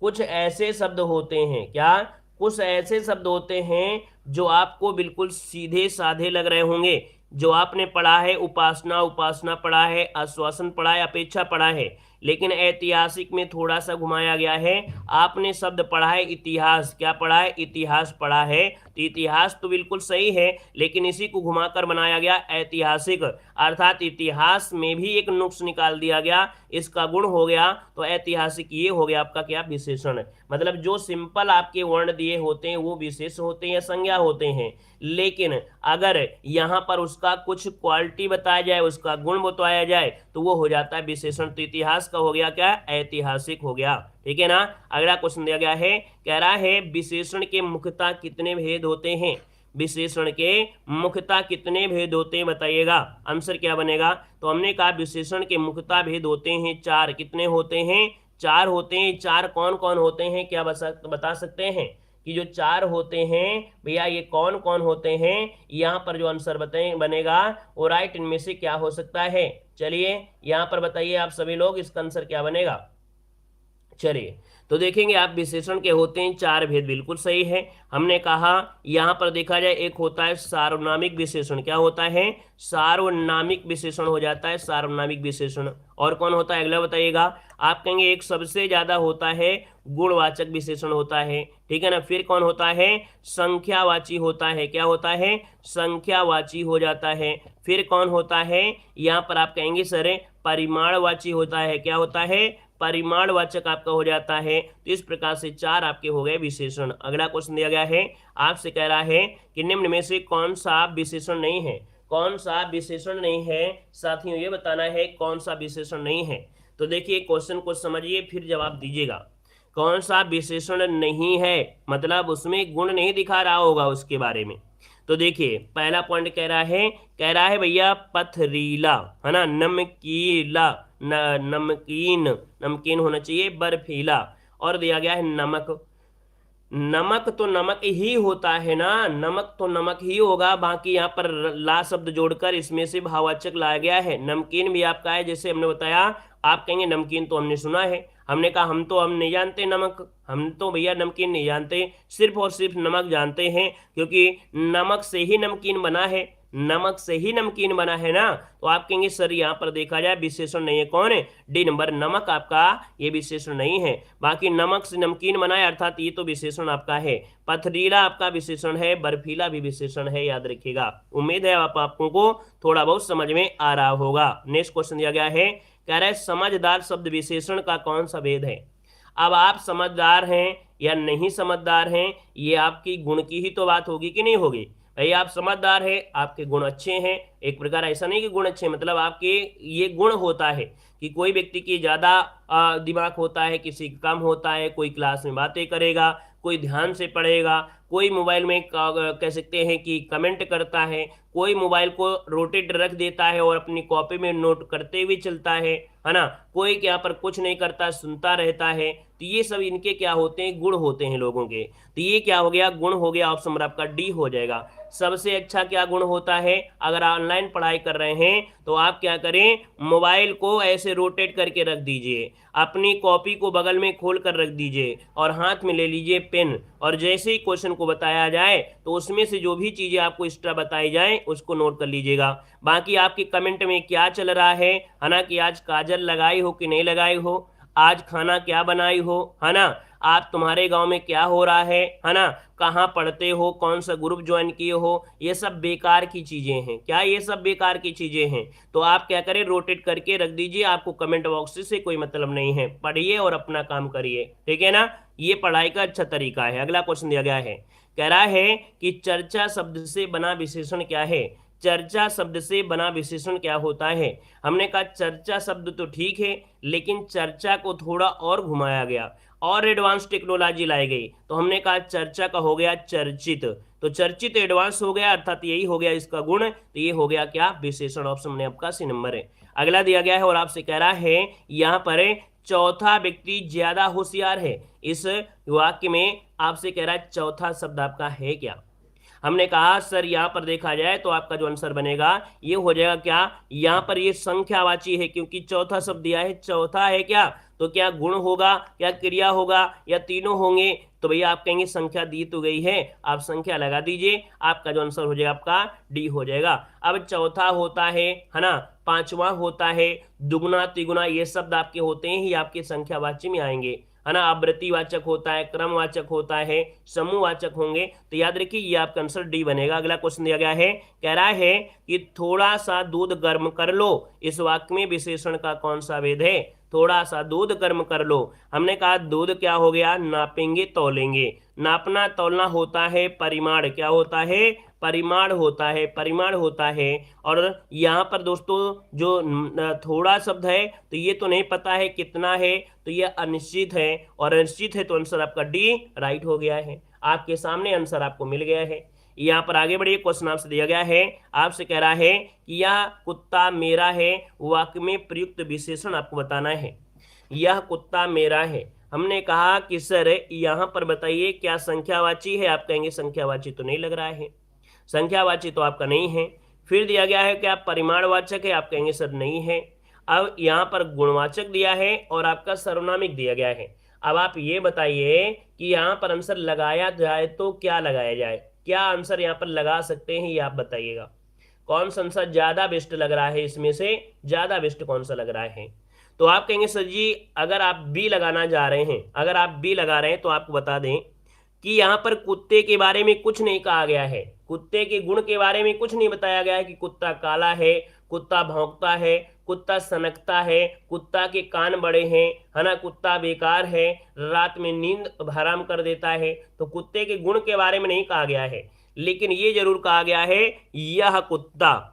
कुछ ऐसे शब्द होते हैं, क्या? कुछ ऐसे शब्द होते हैं जो आपको बिल्कुल सीधे साधे लग रहे होंगे। जो आपने पढ़ा है उपासना, उपासना पढ़ा है, आश्वासन पढ़ा है, अपेक्षा पढ़ा है, लेकिन ऐतिहासिक में थोड़ा सा घुमाया गया है। आपने शब्द पढ़ा है इतिहास। क्या पढ़ा है? इतिहास पढ़ा है। तो इतिहास तो बिल्कुल सही है, लेकिन इसी को घुमाकर बनाया गया ऐतिहासिक, अर्थात इतिहास में भी एक नुक्स निकाल दिया गया, इसका गुण हो गया। तो ऐतिहासिक ये हो गया आपका क्या? विशेषण। मतलब जो सिंपल आपके वर्ण दिए होते हैं वो विशेष होते हैं या संज्ञा होते हैं, लेकिन अगर यहाँ पर उसका कुछ क्वालिटी बताया जाए, उसका गुण बताया जाए, तो वो हो जाता है विशेषण। तो इतिहास का हो गया क्या? ऐतिहासिक हो गया। ठीक है ना। अगला क्वेश्चन दिया गया है, कह रहा है विशेषण के मुख्यतः कितने भेद होते हैं? विशेषण के मुख्यतः कितने भेद होते हैं बताइएगा, आंसर क्या बनेगा? तो हमने कहा विशेषण के मुख्यतः भेद होते हैं 4। कितने होते हैं? 4 होते हैं। 4 कौन कौन होते हैं? क्या बता सकते हैं कि जो 4 होते हैं भैया ये कौन कौन होते हैं? यहाँ पर जो आंसर बनेगा वो राइट इनमें से क्या हो सकता है? चलिए यहाँ पर बताइए आप सभी लोग, इसका आंसर क्या बनेगा? चलिए तो देखेंगे आप, विशेषण के होते हैं 4 भेद, बिल्कुल सही है। हमने कहा यहाँ पर देखा जाए एक होता है सार्वनामिक विशेषण। क्या होता है? सार्वनामिक विशेषण हो जाता है, सार्वनामिक विशेषण। और कौन होता है अगला बताइएगा? आप कहेंगे एक सबसे ज्यादा होता है गुणवाचक विशेषण होता है। ठीक है ना। फिर कौन होता है? संख्यावाची होता है। क्या होता है? संख्यावाची हो जाता है। फिर कौन होता है? यहाँ पर आप कहेंगे सर परिमाणवाची होता है। क्या होता है? परिमाणवाचक आपका हो जाता है। तो इस प्रकार से 4 आपके हो गए विशेषण। अगला क्वेश्चन दिया गया है, आपसे कह रहा है कि निम्न में से कौन सा विशेषण नहीं है? कौन सा विशेषण नहीं है साथियों, ये बताना है कौन सा विशेषण नहीं है। तो देखिए क्वेश्चन को समझिए फिर जवाब दीजिएगा। कौन सा विशेषण नहीं है मतलब उसमें गुण नहीं दिखा रहा होगा उसके बारे में। तो देखिए पहला पॉइंट कह रहा है भैया पथरीला, है ना, नमकीला, नमकीन, नमकीन होना चाहिए, बर्फीला, और दिया गया है नमक। नमक तो नमक ही होता है ना, नमक तो नमक ही होगा, बाकी यहाँ पर ला शब्द जोड़कर इसमें से भाववाचक लाया गया है। नमकीन भी आपका है, जैसे हमने बताया, आप कहेंगे नमकीन तो हमने सुना है, हमने कहा हम नहीं जानते नमक, हम तो भैया नमकीन नहीं जानते, सिर्फ और सिर्फ नमक जानते हैं, क्योंकि नमक से ही नमकीन बना है, नमक से ही नमकीन बना है ना। तो आप कहेंगे सर यहाँ पर देखा जाए विशेषण नहीं है, कौन है, डी नंबर, नमक आपका ये विशेषण नहीं है, बाकी नमक से नमकीन बना है अर्थात ये तो विशेषण आपका है। पथरीला आपका विशेषण है, बर्फीला भी विशेषण है, याद रखिएगा। उम्मीद है आपको को थोड़ा बहुत समझ में आ रहा होगा। नेक्स्ट क्वेश्चन दिया गया है, कह रहा है समझदार शब्द विशेषण का कौन सा भेद है। अब आप समझदार हैं या नहीं समझदार हैं, ये आपकी गुण की ही तो बात होगी कि नहीं होगी। भाई आप समझदार है, आपके गुण अच्छे हैं, एक प्रकार ऐसा नहीं कि गुण अच्छे, मतलब आपके ये गुण होता है कि कोई व्यक्ति की ज्यादा दिमाग होता है, किसी का कम होता है, कोई क्लास में बातें करेगा, कोई ध्यान से पढ़ेगा, कोई मोबाइल में कह सकते हैं कि कमेंट करता है, कोई मोबाइल को रोटेट रख देता है और अपनी कॉपी में नोट करते हुए चलता है ना, कोई यहाँ पर कुछ नहीं करता, सुनता रहता है। तो ये सब इनके क्या होते हैं, गुण होते हैं लोगों के। तो ये क्या हो गया, गुण हो गया, ऑप्शन नंबर आपका डी हो जाएगा। सबसे अच्छा क्या गुण होता है, अगर ऑनलाइन पढ़ाई कर रहे हैं तो आप क्या करें, मोबाइल को ऐसे रोटेट करके रख दीजिए, अपनी कॉपी को बगल में खोल कर रख दीजिए और हाथ में ले लीजिए पेन, और जैसे ही क्वेश्चन को बताया जाए तो उसमें से जो भी चीजें आपको एक्स्ट्रा बताई जाए उसको नोट कर लीजिएगा। बाकी आपके कमेंट में क्या चल रहा है ना, कि आज काजल लगाई हो कि नहीं लगाई हो, आज खाना क्या बनाई हो, है ना, आप तुम्हारे गांव में क्या हो रहा है ना, कहाँ पढ़ते हो, कौन सा ग्रुप ज्वाइन किए हो, ये सब बेकार की चीजें हैं। क्या ये सब बेकार की चीजें हैं, तो आप क्या करें, रोटेट करके रख दीजिए, आपको कमेंट बॉक्स से कोई मतलब नहीं है, पढ़िए और अपना काम करिए, ठीक है ना। ये पढ़ाई का अच्छा तरीका है। अगला क्वेश्चन दिया गया है, कह रहा है कि चर्चा शब्द से बना विशेषण क्या है। चर्चा शब्द से बना विशेषण क्या होता है। हमने कहा चर्चा शब्द तो ठीक है, लेकिन चर्चा को थोड़ा और घुमाया गया और एडवांस टेक्नोलॉजी लाई गई, तो हमने कहा चर्चा का हो गया चर्चित, तो चर्चित एडवांस हो गया, अर्थात यही हो गया इसका गुण, तो ये हो गया क्या, विशेषण। ऑप्शन में आपका सी नंबर है। अगला दिया गया है और आपसे कह रहा है यहाँ पर चौथा व्यक्ति ज्यादा होशियार है। इस वाक्य में आपसे कह रहा है चौथा शब्द आपका है क्या। हमने कहा सर यहाँ पर देखा जाए तो आपका जो आंसर बनेगा ये हो जाएगा क्या, यहाँ पर ये संख्यावाची है, क्योंकि चौथा शब्द दिया है, चौथा है क्या, तो क्या गुण होगा, क्या क्रिया होगा, या तीनों होंगे। तो भैया आप कहेंगे संख्या दी तो गई है, आप संख्या लगा दीजिए, आपका जो आंसर हो जाएगा आपका डी हो जाएगा। अब चौथा होता है ना, पांचवा होता है, दुगुना तिगुना, ये शब्द आपके होते हैं ही आपके संख्यावाची में आएंगे, है ना। आवृत्तिवाचक होता है, क्रमवाचक होता है, समूहवाचक होंगे, तो याद रखिए ये आपका आंसर डी बनेगा। अगला क्वेश्चन दिया गया है, कह रहा है कि थोड़ा सा दूध गर्म कर लो। इस वाक्य में विशेषण का कौन सा भेद है, थोड़ा सा दूध गर्म कर लो। हमने कहा दूध क्या हो गया, नापेंगे तौलेंगे, नापना तौलना होता है परिमाण, क्या होता है, परिमाण होता है, परिमाण होता है। और यहाँ पर दोस्तों जो थोड़ा शब्द है तो ये तो नहीं पता है कितना है, तो ये अनिश्चित है, और अनिश्चित है तो आंसर आपका डी राइट हो गया है, आपके सामने आंसर आपको मिल गया है। यहाँ पर आगे बढ़िए, क्वेश्चन आपसे दिया गया है, आपसे कह रहा है कि यह कुत्ता मेरा है, वाक्य में प्रयुक्त विशेषण आपको बताना है। यह कुत्ता मेरा है, हमने कहा कि सर यहाँ पर बताइए क्या संख्यावाची है, आप कहेंगे संख्यावाची तो नहीं लग रहा है, संख्यावाची तो आपका नहीं है। फिर दिया गया है क्या परिमाणवाचक है, आप कहेंगे सर नहीं है। अब यहाँ पर गुणवाचक दिया है और आपका सर्वनामिक दिया गया है। अब आप ये बताइए कि यहाँ पर आंसर लगाया जाए तो क्या लगाया जाए, क्या आंसर यहाँ पर लगा सकते हैं, ये आप बताइएगा। कौन सा आंसर ज्यादा बेस्ट लग रहा है, इसमें से ज्यादा बेस्ट कौन सा लग रहा है। तो आप कहेंगे सर जी अगर आप बी लगाना जा रहे हैं, अगर आप बी लगा रहे हैं तो आपको बता दें कि यहाँ पर कुत्ते के बारे में कुछ नहीं कहा गया है, कुत्ते के गुण के बारे में कुछ नहीं बताया गया है कि कुत्ता काला है, कुत्ता भौंकता है, कुत्ता सनकता है, कुत्ता के कान बड़े हैं, है ना, कुत्ता बेकार है, रात में नींद हराम कर देता है। तो कुत्ते के गुण के बारे में नहीं कहा गया है, लेकिन ये जरूर कहा गया है यह कुत्ता।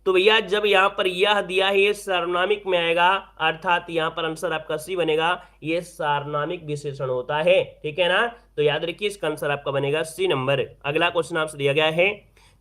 तो भैया जब यहाँ पर यह दिया है ये सार्वनामिक में आएगा, अर्थात यहाँ पर आंसर आपका सी बनेगा, ये सार्वनामिक विशेषण होता है, ठीक है ना। तो याद रखिए इसका आंसर आपका बनेगा सी नंबर। अगला क्वेश्चन आपसे दिया गया है,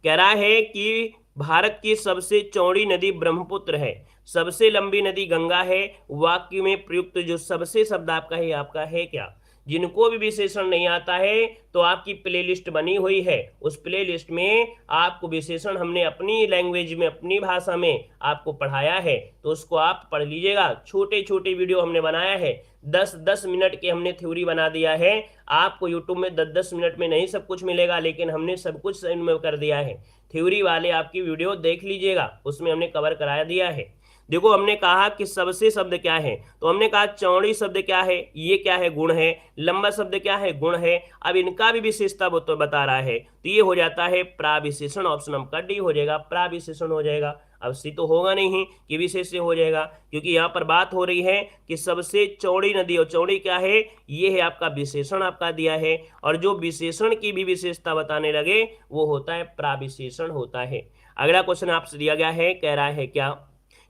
कह रहा है कि भारत की सबसे चौड़ी नदी ब्रह्मपुत्र है, सबसे लंबी नदी गंगा है। वाक्य में प्रयुक्त जो सबसे शब्द आपका है क्या? जिनको भी विशेषण नहीं आता है तो आपकी प्लेलिस्ट बनी हुई है, उस प्लेलिस्ट में आपको विशेषण हमने अपनी लैंग्वेज में, अपनी भाषा में आपको पढ़ाया है, तो उसको आप पढ़ लीजिएगा। छोटे छोटे वीडियो हमने बनाया है, 10-10 मिनट के हमने थ्योरी बना दिया है। आपको यूट्यूब में 10-10 मिनट में नहीं सब कुछ मिलेगा, लेकिन हमने सब कुछ इनमें कर दिया है। थ्योरी वाले आपकी वीडियो देख लीजिएगा, उसमें हमने कवर करा दिया है। देखो, हमने कहा कि सबसे शब्द क्या है, तो हमने कहा चौड़ी शब्द क्या है, ये क्या है, गुण है। लंबा शब्द क्या है, गुण है। अब इनका भी विशेषता तो बता रहा है, तो ये हो जाता है प्राविशेषण। ऑप्शन आपका डी हो जाएगा, प्राविशेषण हो जाएगा। अब सी तो होगा नहीं कि विशेष से हो जाएगा, क्योंकि यहाँ पर बात हो रही है कि सबसे चौड़ी नदी, और चौड़ी क्या है, ये है आपका विशेषण आपका दिया है। और जो विशेषण की भी विशेषता बताने लगे वो होता है प्राविशेषण होता है। अगला क्वेश्चन आपसे दिया गया है, कह रहा है क्या?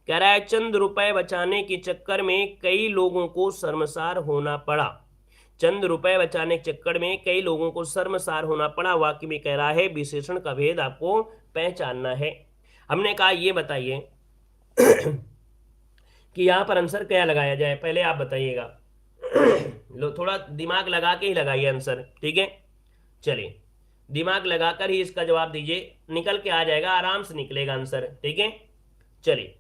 कह रहा है चंद रुपए बचाने के चक्कर में कई लोगों को शर्मसार होना पड़ा। चंद रुपए बचाने के चक्कर में कई लोगों को शर्मसार होना पड़ा। वाक्य में कह रहा है विशेषण का भेद आपको पहचानना है। हमने कहा ये बताइए कि यहां पर आंसर क्या लगाया जाए, पहले आप बताइएगा। लो, थोड़ा दिमाग लगा के ही लगाइए आंसर, ठीक है। चलिए, दिमाग लगाकर ही इसका जवाब दीजिए, निकल के आ जाएगा, आराम से निकलेगा आंसर, ठीक है। चलिए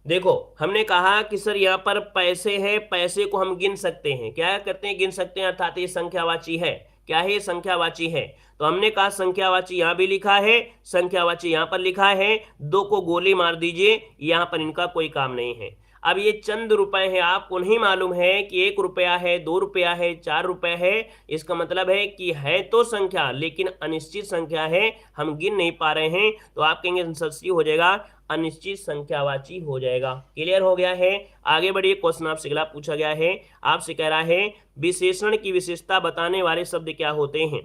देखो, हमने कहा कि सर यहाँ पर पैसे है, पैसे को हम गिन सकते हैं। क्या करते हैं, गिन सकते हैं, अर्थात ये संख्यावाची है। क्या है, संख्यावाची है। तो हमने कहा संख्यावाची यहाँ भी लिखा है, संख्यावाची यहाँ पर लिखा है। दो को गोली मार दीजिए, यहाँ पर इनका कोई काम नहीं है। अब ये चंद रुपए हैं, आपको नहीं मालूम है कि 1 रुपया है, 2 रुपया है, 4 रुपया है। इसका मतलब है कि है तो संख्या, लेकिन अनिश्चित संख्या है, हम गिन नहीं पा रहे हैं। तो आप कहेंगे आंसर सी हो जाएगा, अनिश्चित संख्यावाची हो जाएगा। क्लियर हो गया है। आगे बढ़िए, क्वेश्चन आपसे अगला पूछा गया है, आपसे कह रहा है विशेषण की विशेषता बताने वाले शब्द क्या होते हैं।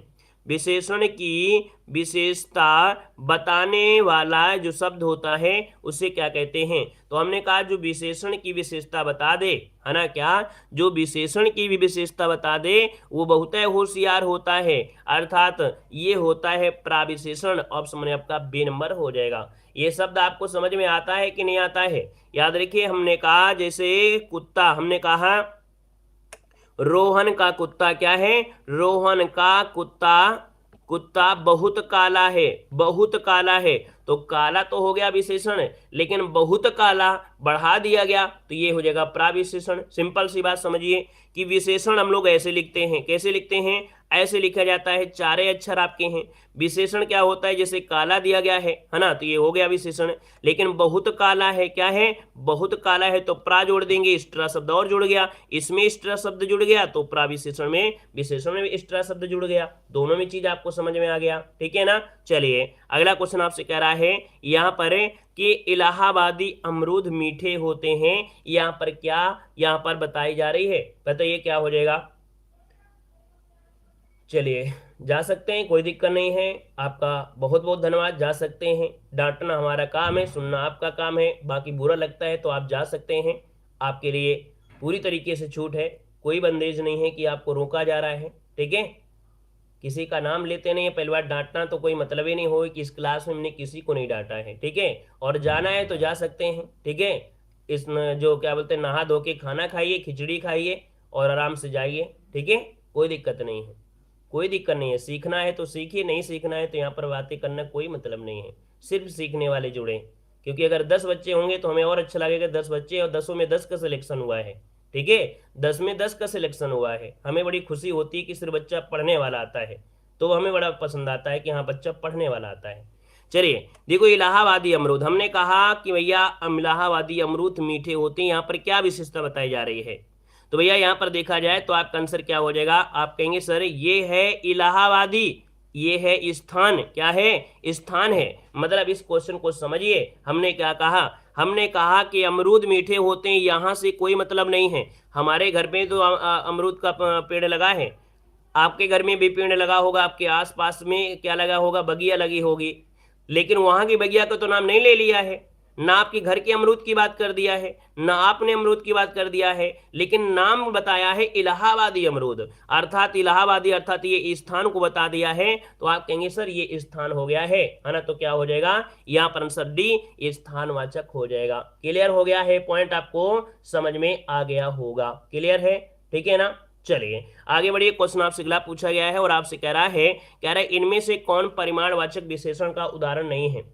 विशेषण की विशेषता बताने वाला जो शब्द होता है उसे क्या कहते हैं। तो हमने कहा जो विशेषण की विशेषता बता दे, है ना, क्या, जो विशेषण की भी विशेषता बता दे वो बहुत होशियार होता है, अर्थात ये होता है प्राविशेषण। ऑप्शन आपका बी नंबर हो जाएगा। ये शब्द आपको समझ में आता है कि नहीं आता है? याद रखिए, हमने कहा जैसे कुत्ता, हमने कहा रोहन का कुत्ता क्या है, रोहन का कुत्ता, कुत्ता बहुत काला है, बहुत काला है। तो काला तो हो गया विशेषण, लेकिन बहुत काला बढ़ा दिया गया तो ये हो जाएगा प्राविशेषण। सिंपल सी बात समझिए कि विशेषण हम लोग ऐसे लिखते हैं, कैसे लिखते हैं, ऐसे लिखा जाता है, चारे अक्षर आपके हैं। विशेषण क्या होता है, जैसे काला दिया गया है ना, तो ये हो गया विशेषण। लेकिन बहुत काला है, क्या है, बहुत काला है, तो प्रा जोड़ देंगे, स्ट्रा शब्द और जुड़ गया, इसमें स्ट्रा शब्द जुड़ गया तो प्राविशेषण में, विशेषण में स्ट्रा शब्द जुड़ गया। दोनों में चीज आपको समझ में आ गया, ठीक है ना। चलिए अगला क्वेश्चन आपसे कह रहा है यहाँ पर कि इलाहाबादी अमरूद मीठे होते हैं। यहाँ पर क्या, यहाँ पर बताई जा रही है, बताइए क्या हो जाएगा। चलिए जा सकते हैं, कोई दिक्कत नहीं है। आपका बहुत बहुत धन्यवाद, जा सकते हैं। डांटना हमारा काम है, सुनना आपका काम है। बाकी बुरा लगता है तो आप जा सकते हैं, आपके लिए पूरी तरीके से छूट है, कोई बंदेज नहीं है कि आपको रोका जा रहा है, ठीक है। किसी का नाम लेते नहीं है, पहली बार डांटना तो कोई मतलब ही नहीं हो कि इस क्लास में हमने किसी को नहीं डांटा है, ठीक है। और जाना है तो जा सकते हैं, ठीक है। इस जो क्या बोलते हैं, नहा धो के खाना खाइए, खिचड़ी खाइए और आराम से जाइए, ठीक है। कोई दिक्कत नहीं है, कोई दिक्कत नहीं है। सीखना है तो सीखिए, नहीं सीखना है तो यहाँ पर बातें करना कोई मतलब नहीं है। सिर्फ सीखने वाले जुड़े, क्योंकि अगर 10 बच्चे होंगे तो हमें और अच्छा लगेगा। 10 बच्चे और 10 में 10 का सिलेक्शन हुआ है, ठीक है, 10 में 10 का सिलेक्शन हुआ है। हमें बड़ी खुशी होती है कि सिर्फ बच्चा पढ़ने वाला आता है, तो हमें बड़ा पसंद आता है कि हाँ बच्चा पढ़ने वाला आता है। चलिए देखो, इलाहाबादी अमरूद, हमने कहा कि भैया इलाहाबादी अमरूद मीठे होते हैं। यहाँ पर क्या विशेषता बताई जा रही है, तो भैया यहाँ पर देखा जाए तो आपका आंसर क्या हो जाएगा। आप कहेंगे सर ये है इलाहाबादी, ये है स्थान, क्या है, स्थान है। मतलब इस क्वेश्चन को समझिए, हमने क्या कहा, हमने कहा कि अमरूद मीठे होते हैं, यहाँ से कोई मतलब नहीं है। हमारे घर में तो अमरूद का पेड़ लगा है, आपके घर में भी पेड़ लगा होगा, आपके आसपास में क्या लगा होगा, बगिया लगी होगी, लेकिन वहां की बगिया का तो नाम नहीं ले लिया है। ना आपके घर के अमरूद की बात कर दिया है, ना आपने अमरूद की बात कर दिया है, लेकिन नाम बताया है इलाहाबादी अमरूद, अर्थात इलाहाबादी अर्थात ये स्थान को बता दिया है। तो आप कहेंगे सर ये स्थान हो गया है ना, तो क्या हो जाएगा यहाँ पर आंसर डी स्थानवाचक हो जाएगा। क्लियर हो गया है, पॉइंट आपको समझ में आ गया होगा। क्लियर है, ठीक है ना। चलिए आगे बढ़िए, क्वेश्चन आपसे अगला पूछा गया है और आपसे कह रहा है इनमें से कौन परिमाणवाचक विशेषण का उदाहरण नहीं है।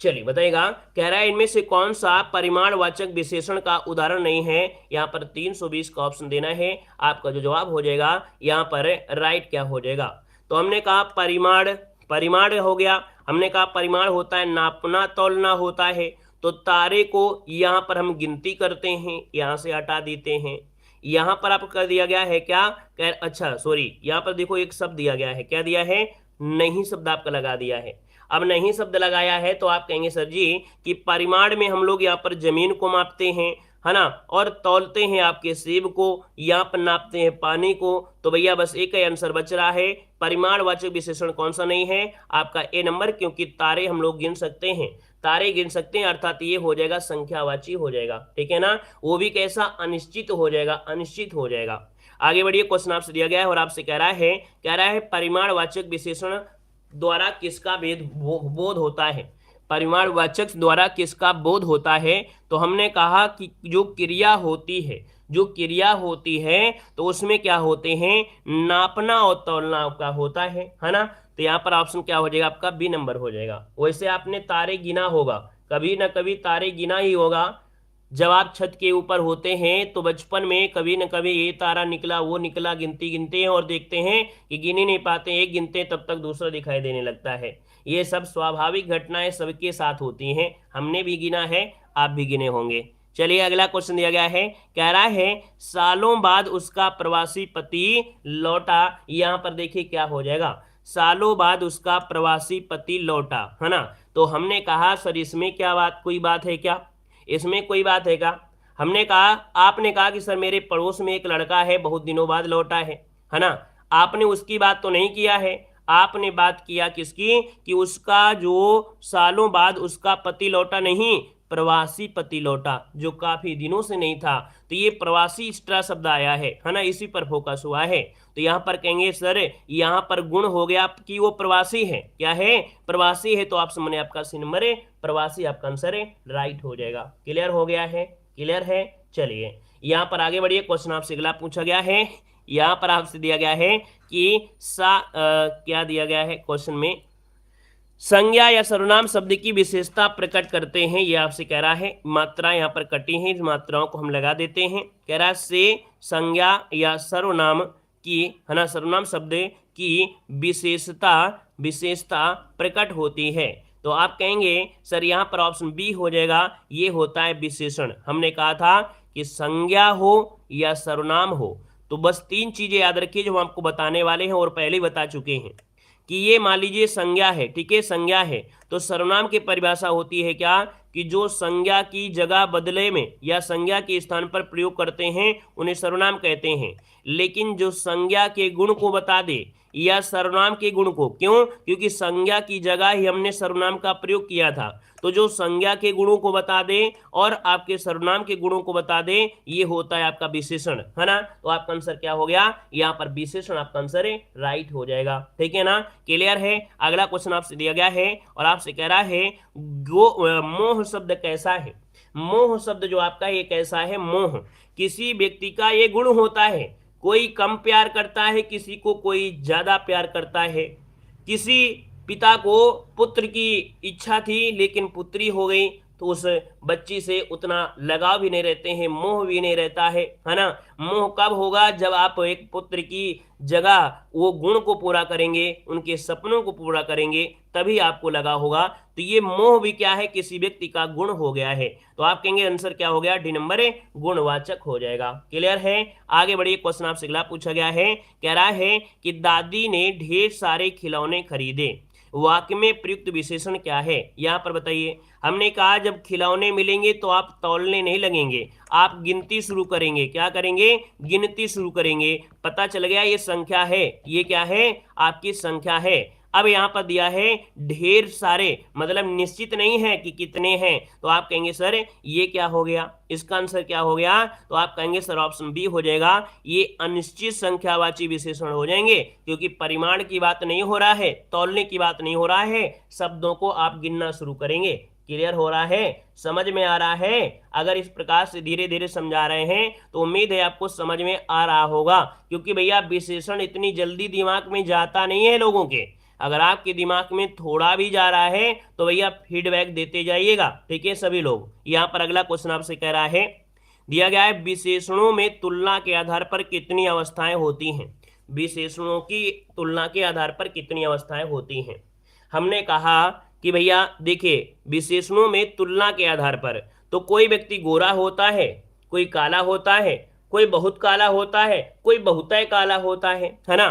चलिए बताइएगा, कह रहा है इनमें से कौन सा परिमाणवाचक विशेषण का उदाहरण नहीं है। यहाँ पर 320 का ऑप्शन देना है, आपका जो जवाब हो जाएगा यहाँ पर राइट क्या हो जाएगा। तो हमने कहा परिमाण, परिमाण हो गया, हमने कहा परिमाण होता है नापना तौलना होता है। तो तारे को यहाँ पर हम गिनती करते हैं, यहाँ से हटा देते हैं। यहाँ पर आपको कर दिया गया है क्या, अच्छा सॉरी, यहाँ पर देखो एक शब्द दिया गया है, क्या दिया है, नहीं शब्द आपका लगा दिया है। अब नहीं शब्द लगाया है तो आप कहेंगे सर जी कि परिमाण में हम लोग यहाँ पर जमीन को मापते हैं, है ना, और तौलते हैं आपके सेब को, यहाँ पर नापते हैं पानी को। तो भैया बस एक ही आंसर बच रहा है, परिमाणवाचक विशेषण कौन सा नहीं है, आपका ए नंबर, क्योंकि तारे हम लोग गिन सकते हैं, तारे गिन सकते हैं, अर्थात ये हो जाएगा संख्यावाची हो जाएगा, ठीक है ना। वो भी कैसा, अनिश्चित हो जाएगा, अनिश्चित हो जाएगा। आगे बढ़िए, क्वेश्चन आपसे दिया गया है और आपसे कह रहा है परिमाणवाचक विशेषण द्वारा किसका बोध होता है, परिमाणवाचक द्वारा किसका बोध होता है। तो हमने कहा कि जो क्रिया होती है, जो क्रिया होती है तो उसमें क्या होते हैं, नापना और तौलना का होता है ना। तो यहाँ पर ऑप्शन क्या हो जाएगा आपका, बी नंबर हो जाएगा। वैसे आपने तारे गिना होगा, कभी ना कभी तारे गिना ही होगा। जब आप छत के ऊपर होते हैं तो बचपन में कभी न कभी ये तारा निकला वो निकला, गिनती गिनते हैं और देखते हैं कि गिन ही नहीं पाते, एक गिनते हैं तब तक दूसरा दिखाई देने लगता है। ये सब स्वाभाविक घटनाएं सबके साथ होती हैं, हमने भी गिना है, आप भी गिने होंगे। चलिए अगला क्वेश्चन दिया गया है, कह रहा है सालों बाद उसका प्रवासी पति लौटा। यहाँ पर देखिए क्या हो जाएगा, सालों बाद उसका प्रवासी पति लौटा, है ना। तो हमने कहा सर इसमें क्या बात, कोई बात है क्या, इसमें कोई बात है क्या। हमने कहा, आपने कहा कि सर मेरे पड़ोस में एक लड़का है बहुत दिनों बाद लौटा है ना। आपने उसकी बात तो नहीं किया है, आपने बात किया किसकी, कि उसका जो सालों बाद उसका पति लौटा, नहीं प्रवासी पति लौटा, जो काफी दिनों से नहीं था। तो ये प्रवासी एक्स्ट्रा शब्द आया है ना, इसी पर फोकस हुआ है। तो यहाँ पर कहेंगे सर यहाँ पर गुण हो गया कि वो प्रवासी है, क्या है, प्रवासी है। तो ऑप्शन मैंने आपका सी नंबर है, प्रवासी आपका आंसर है, राइट हो जाएगा। क्लियर हो गया है, क्लियर है। चलिए यहाँ पर आगे बढ़िए, क्वेश्चन आपसे अगला पूछा गया है। यहाँ पर आपसे दिया गया है कि क्या दिया गया है क्वेश्चन में, संज्ञा या सर्वनाम शब्द की विशेषता प्रकट करते हैं। ये आपसे कह रहा है, मात्रा यहाँ पर कटी है, इस मात्राओं को हम लगा देते हैं। कह रहा है से संज्ञा या सर्वनाम की, है ना, सर्वनाम शब्द की विशेषता प्रकट होती है। तो आप कहेंगे सर यहाँ पर ऑप्शन बी हो जाएगा, ये होता है विशेषण। हमने कहा था कि संज्ञा हो या सर्वनाम हो, तो बस तीन चीजें याद रखिए जो हम आपको बताने वाले हैं और पहले ही बता चुके हैं। कि ये मान लीजिए संज्ञा है, ठीक है, संज्ञा है, तो सर्वनाम की परिभाषा होती है क्या, कि जो संज्ञा की जगह बदले में या संज्ञा के स्थान पर प्रयोग करते हैं उन्हें सर्वनाम कहते हैं। लेकिन जो संज्ञा के गुण को बता दे या सर्वनाम के गुण को, क्यों, क्योंकि संज्ञा की जगह ही हमने सर्वनाम का प्रयोग किया था। तो जो संज्ञा के गुणों को बता दे और आपके सर्वनाम के गुणों को बता दे, ये होता है आपका विशेषण, है ना। तो आपका आंसर क्या हो गया, यहाँ पर विशेषण आपका आंसर है, राइट हो जाएगा, ठीक है ना। क्लियर है। अगला क्वेश्चन आपसे दिया गया है और आपसे कह रहा है मोह शब्द कैसा है। मोह शब्द जो आपका ये कैसा है, मोह किसी व्यक्ति का ये गुण होता है, कोई कम प्यार करता है किसी को, कोई ज्यादा प्यार करता है। किसी पिता को पुत्र की इच्छा थी लेकिन पुत्री हो गई, तो उस बच्ची से उतना लगाव भी नहीं रहते हैं, मोह भी नहीं रहता है ना। मोह कब होगा, जब आप एक पुत्र की जगह वो गुण को पूरा करेंगे, उनके सपनों को पूरा करेंगे, तभी आपको लगा होगा। तो ये मोह भी क्या है, किसी व्यक्ति का गुण हो गया है। तो आप कहेंगे आंसर क्या हो गया, डी नंबर है, गुणवाचक हो जाएगा। क्लियर है। आगे बढ़िए, क्वेश्चन आपसे अगला पूछा गया है, कह रहा है कि दादी ने ढेर सारे खिलौने खरीदे, वाक्य में प्रयुक्त विशेषण क्या है, यहाँ पर बताइए। हमने कहा जब खिलौने मिलेंगे तो आप तौलने नहीं लगेंगे, आप गिनती शुरू करेंगे। क्या करेंगे, गिनती शुरू करेंगे। पता चल गया ये संख्या है, ये क्या है, आपकी संख्या है। अब यहाँ पर दिया है ढेर सारे, मतलब निश्चित नहीं है कि कितने हैं, तो आप कहेंगे सर ये क्या हो गया, इसका आंसर क्या हो गया, तो आप कहेंगे सर ऑप्शन बी हो जाएगा, ये अनिश्चित संख्यावाची विशेषण हो जाएंगे, क्योंकि परिमाण की बात नहीं हो रहा है, तौलने की बात नहीं हो रहा है, शब्दों को आप गिनना शुरू करेंगे। क्लियर हो रहा है, समझ में आ रहा है? अगर इस प्रकार से धीरे धीरे समझा रहे हैं तो उम्मीद है आपको समझ में आ रहा होगा, क्योंकि भैया विशेषण इतनी जल्दी दिमाग में जाता नहीं है लोगों के। अगर आपके दिमाग में थोड़ा भी जा रहा है तो भैया फीडबैक देते जाइएगा, ठीक है सभी लोग। यहाँ पर अगला क्वेश्चन आपसे कह रहा है, दिया गया है विशेषणों में तुलना के आधार पर कितनी अवस्थाएं होती हैं। विशेषणों की तुलना के आधार पर कितनी अवस्थाएं होती हैं। हमने कहा कि भैया देखिए विशेषणों में तुलना के आधार पर, तो कोई व्यक्ति गोरा होता है, कोई काला होता है, कोई बहुत काला होता है, कोई बहुतय काला होता है ना।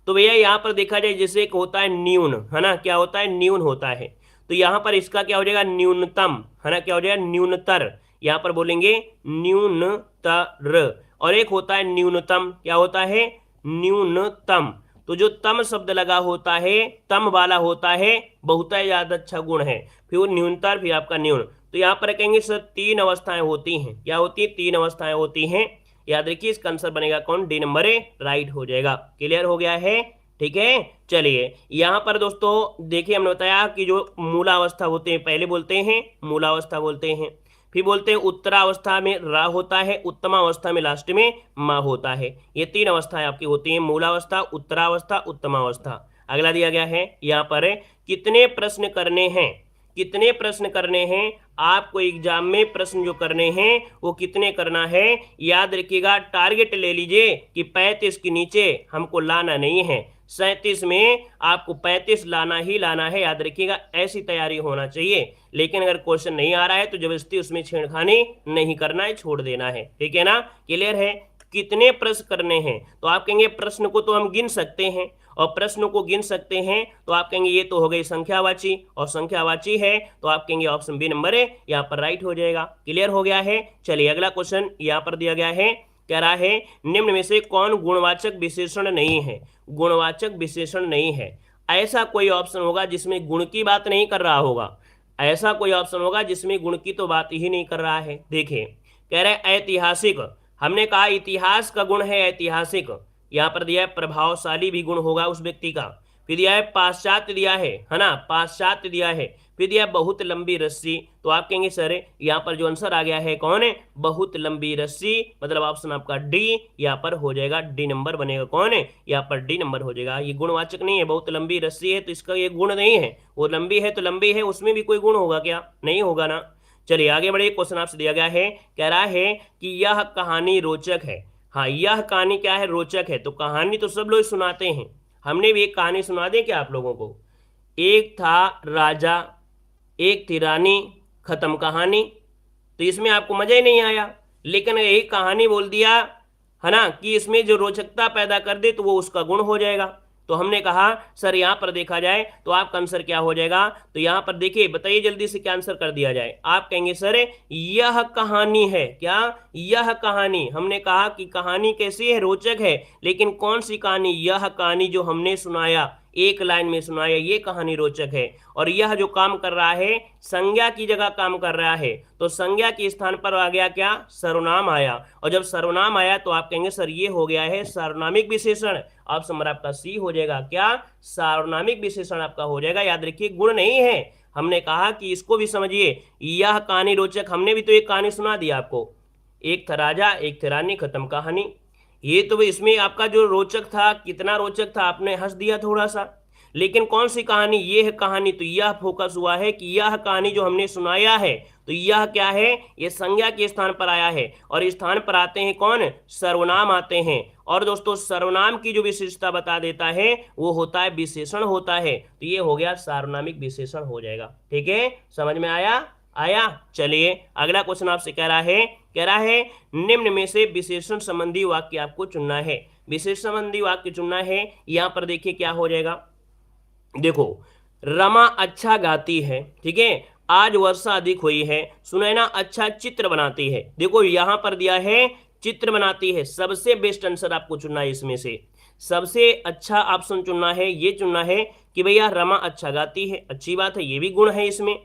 तो भैया यहाँ पर देखा जाए जैसे एक होता है न्यून, है ना, क्या होता है, न्यून होता है, तो यहाँ पर इसका क्या हो जाएगा, न्यूनतम, है ना, क्या हो जाएगा, न्यूनतर, यहाँ पर बोलेंगे न्यूनतर। और एक होता है न्यूनतम, क्या होता है, न्यूनतम। तो जो तम शब्द लगा होता है, तम वाला होता है, बहुतय ज्यादा अच्छा गुण है, फिर वो न्यूनतर, फिर आपका न्यून। तो यहाँ पर कहेंगे सर 3 अवस्थाएं होती हैं, क्या होती है, 3 अवस्थाएं होती हैं। याद रखिए इसका आंसर बनेगा कौन, डी नंबर राइट हो जाएगा। क्लियर हो गया है, ठीक है। चलिए यहाँ पर दोस्तों देखिए हमने बताया कि जो मूलावस्था होते हैं, पहले बोलते हैं मूलावस्था बोलते हैं, फिर बोलते हैं उत्तरावस्था में रा होता है, उत्तमावस्था में लास्ट में मा होता है। ये 3 अवस्थाएं आपकी होती हैं, मूलावस्था, उत्तरावस्था, उत्तमावस्था। अगला दिया गया है यहाँ पर, कितने प्रश्न करने हैं, कितने प्रश्न करने हैं आपको एग्जाम में, प्रश्न जो करने हैं वो कितने करना है। याद रखिएगा टारगेट ले लीजिए कि 35 के नीचे हमको लाना नहीं है, 37 में आपको 35 लाना ही लाना है, याद रखिएगा, ऐसी तैयारी होना चाहिए। लेकिन अगर क्वेश्चन नहीं आ रहा है तो जबरदस्ती उसमें छेड़खानी नहीं करना है, छोड़ देना है, ठीक है ना। क्लियर है, कितने प्रश्न करने हैं, तो आप कहेंगे प्रश्न को तो हम गिन सकते हैं, और प्रश्नों को गिन सकते हैं तो आप कहेंगे ये तो हो गई संख्यावाची, और संख्यावाची है तो आप कहेंगे ऑप्शन बी नंबर है यहाँ पर राइट हो जाएगा। क्लियर हो गया है। चलिए अगला क्वेश्चन यहाँ पर दिया गया है, कह रहा है निम्न में से कौन गुणवाचक विशेषण नहीं है। गुणवाचक विशेषण नहीं है, ऐसा कोई ऑप्शन होगा जिसमें गुण की बात नहीं कर रहा होगा, ऐसा कोई ऑप्शन होगा जिसमें गुण की तो बात ही नहीं कर रहा है। देखिए कह रहे हैं ऐतिहासिक, हमने कहा इतिहास का गुण है ऐतिहासिक, यहाँ पर दिया है प्रभावशाली भी गुण होगा उस व्यक्ति का। फिर दिया है पाश्चात्य दिया है ना, पाश्चात्य दिया है। फिर दिया है बहुत लंबी रस्सी, तो आप कहेंगे सर यहाँ पर जो आंसर आ गया है कौन है, बहुत लंबी रस्सी, मतलब ऑप्शन आपका डी यहाँ पर हो जाएगा, डी नंबर बनेगा कौन है, यहाँ पर डी नंबर हो जाएगा। ये गुणवाचक नहीं है, बहुत लंबी रस्सी है तो इसका ये गुण नहीं है, वो लंबी है तो लंबी है, उसमें भी कोई गुण होगा क्या, नहीं होगा ना। चलिए आगे बढ़े, क्वेश्चन आपसे दिया गया है, कह रहा है कि यह कहानी रोचक है। हाँ यह कहानी क्या है, रोचक है, तो कहानी तो सब लोग सुनाते हैं, हमने भी एक कहानी सुना दें क्या आप लोगों को। एक था राजा, एक थी रानी, खत्म कहानी। तो इसमें आपको मजा ही नहीं आया, लेकिन एक कहानी बोल दिया है ना कि इसमें जो रोचकता पैदा कर दे तो वो उसका गुण हो जाएगा। तो हमने कहा सर यहाँ पर देखा जाए तो आपका आंसर क्या हो जाएगा, तो यहाँ पर देखिए बताइए जल्दी से क्या आंसर कर दिया जाए। आप कहेंगे सर यह कहानी है, क्या यह कहानी, हमने कहा कि कहानी कैसी है, रोचक है, लेकिन कौन सी कहानी, यह कहानी जो हमने सुनाया, एक लाइन में सुनाया, ये कहानी रोचक है। और यह जो काम कर रहा है संज्ञा की जगह काम कर रहा है, तो संज्ञा के स्थान पर आ गया क्या, सर्वनाम आया, और जब सर्वनाम आया तो आप कहेंगे सर ये हो गया है सार्वनामिक विशेषण। ऑप्शन नंबर आपका सी हो जाएगा, क्या सार्वनामिक विशेषण आपका हो जाएगा। याद रखिए गुण नहीं है, हमने कहा कि इसको भी समझिए, यह कहानी रोचक, हमने भी तो एक कहानी सुना दी आपको, एक था राजा एक थी रानी, खत्म कहानी। ये तो इसमें आपका जो रोचक था, कितना रोचक था, आपने हंस दिया थोड़ा सा, लेकिन कौन सी कहानी, ये है कहानी, तो यह फोकस हुआ है कि यह कहानी जो हमने सुनाया है, तो यह क्या है, ये संज्ञा के स्थान पर आया है, और स्थान पर आते हैं कौन, सर्वनाम आते हैं। और दोस्तों सर्वनाम की जो विशेषता बता देता है वो होता है विशेषण होता है, तो ये हो गया सार्वनामिक विशेषण हो जाएगा। ठीक है, समझ में आया। चलिए अगला क्वेश्चन आपसे कह रहा है निम्न में से विशेषण संबंधी वाक्य आपको चुनना है। विशेषण संबंधी वाक्य चुनना है, यहां पर देखिए क्या हो जाएगा, देखो रमा अच्छा गाती है, ठीक है, आज वर्षा अधिक हुई है, सुनैना अच्छा चित्र बनाती है। देखो यहां पर दिया है चित्र बनाती है, सबसे बेस्ट आंसर आपको चुनना है, इसमें से सबसे अच्छा ऑप्शन चुनना है, ये चुनना है कि कि भैया रमा अच्छा गाती है, अच्छी बात है, ये भी गुण है इसमें।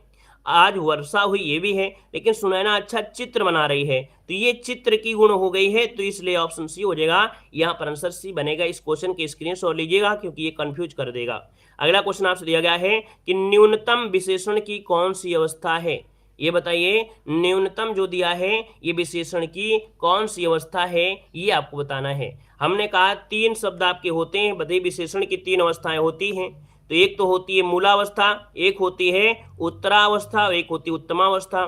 आज वर्षा हुई, ये भी है, लेकिन सुनैना अच्छा चित्र बना रही है, तो ये चित्र की गुण हो गई है, तो इसलिए ऑप्शन सी हो जाएगा। यहाँ पर आंसर सी बनेगा। इस क्वेश्चन के स्क्रीनशॉट लीजिएगा क्योंकि ये कंफ्यूज कर देगा। अगला क्वेश्चन आपसे दिया गया है कि न्यूनतम विशेषण की कौन सी अवस्था है। ये बताइए, न्यूनतम जो दिया है ये विशेषण की कौन सी अवस्था है, ये आपको बताना है। हमने कहा 3 शब्द आपके होते हैं, बताइए विशेषण की 3 अवस्थाएं होती हैं। तो एक तो होती है मूलावस्था, एक होती है उत्तरावस्था, एक होती है उत्तमावस्था।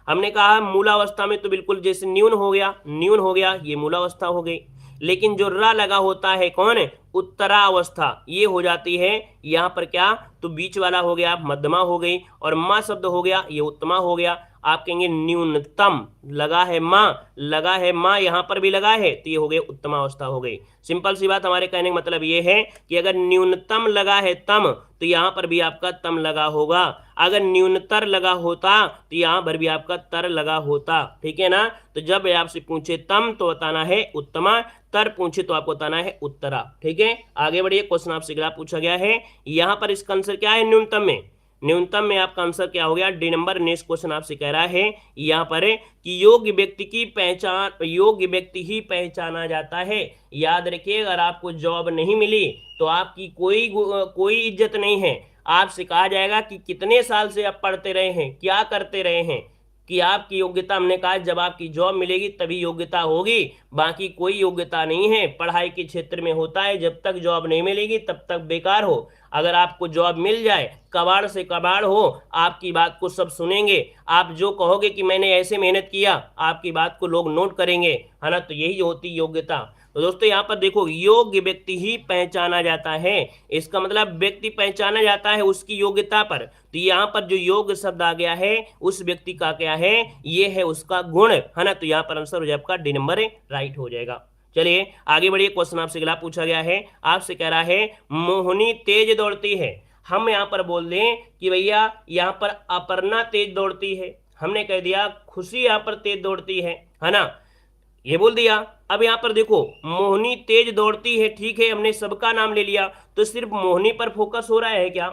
हमने कहा मूलावस्था में तो बिल्कुल जैसे न्यून हो गया, न्यून हो गया, ये मूलावस्था हो गई। लेकिन जो रा लगा होता है कौन, उत्तरावस्था, ये हो जाती है यहाँ पर क्या, तो बीच वाला हो गया, मध्यमा हो गई, और माँ शब्द हो गया, ये उत्तमा हो गया। आप कहेंगे न्यूनतम लगा है माँ, लगा है माँ, यहाँ पर भी लगा है, तो ये हो गई उत्तमावस्था हो गई। सिंपल सी बात, हमारे कहने का मतलब ये है कि अगर न्यूनतम लगा है तम, तो यहाँ पर भी आपका तम लगा होगा। अगर न्यूनतर लगा होता तो यहाँ पर भी आपका तर लगा होता। ठीक है ना। तो जब आपसे पूछे तम तो बताना है उत्तमा, तर पूछे तो आपको बताना है उत्तरा। ठीक है, आगे बढ़िए। क्वेश्चन आपसे अगला पूछा गया है, यहाँ पर इसका आंसर क्या है न्यूनतम में। न्यूनतम में आपका आंसर क्या हो गया, डी नंबर। नेक्स्ट क्वेश्चन आपसे कह रहा है यहाँ पर कि योग्य व्यक्ति की पहचान, योग्य व्यक्ति ही पहचाना जाता है। याद रखिए, अगर आपको जॉब नहीं मिली तो आपकी कोई इज्जत नहीं है। आपसे कहा जाएगा कि कितने साल से आप पढ़ते रहे हैं, क्या करते रहे हैं, कि आपकी योग्यता, हमने कहा जब आपकी जॉब मिलेगी तभी योग्यता होगी, बाकी कोई योग्यता नहीं है। पढ़ाई के क्षेत्र में होता है, जब तक जॉब नहीं मिलेगी तब तक बेकार हो। अगर आपको जॉब मिल जाए, कबाड़ से कबाड़ हो, आपकी बात को सब सुनेंगे। आप जो कहोगे कि मैंने ऐसे मेहनत किया, आपकी बात को लोग नोट करेंगे, है ना। तो यही होती योग्यता। तो दोस्तों यहाँ पर देखो, योग्य व्यक्ति ही पहचाना जाता है, इसका मतलब व्यक्ति पहचाना जाता है उसकी योग्यता पर। तो यहाँ पर जो योग्य शब्द आ गया है उस व्यक्ति का क्या है, ये है उसका गुण, है ना। तो यहाँ पर आंसर हो जाए आपका डी नंबर राइट हो जाएगा। चलिए आगे बढ़िए। क्वेश्चन आपसे अगला पूछा गया है, आपसे कह रहा है मोहिनी तेज दौड़ती है। हम यहाँ पर बोल दें कि भैया यहाँ पर अपर्णा तेज दौड़ती है। हमने कह दिया खुशी यहाँ पर तेज दौड़ती है ना, ये बोल दिया। अब यहाँ पर देखो, मोहिनी तेज दौड़ती है, ठीक है, हमने सबका नाम ले लिया, तो सिर्फ मोहिनी पर फोकस हो रहा है क्या,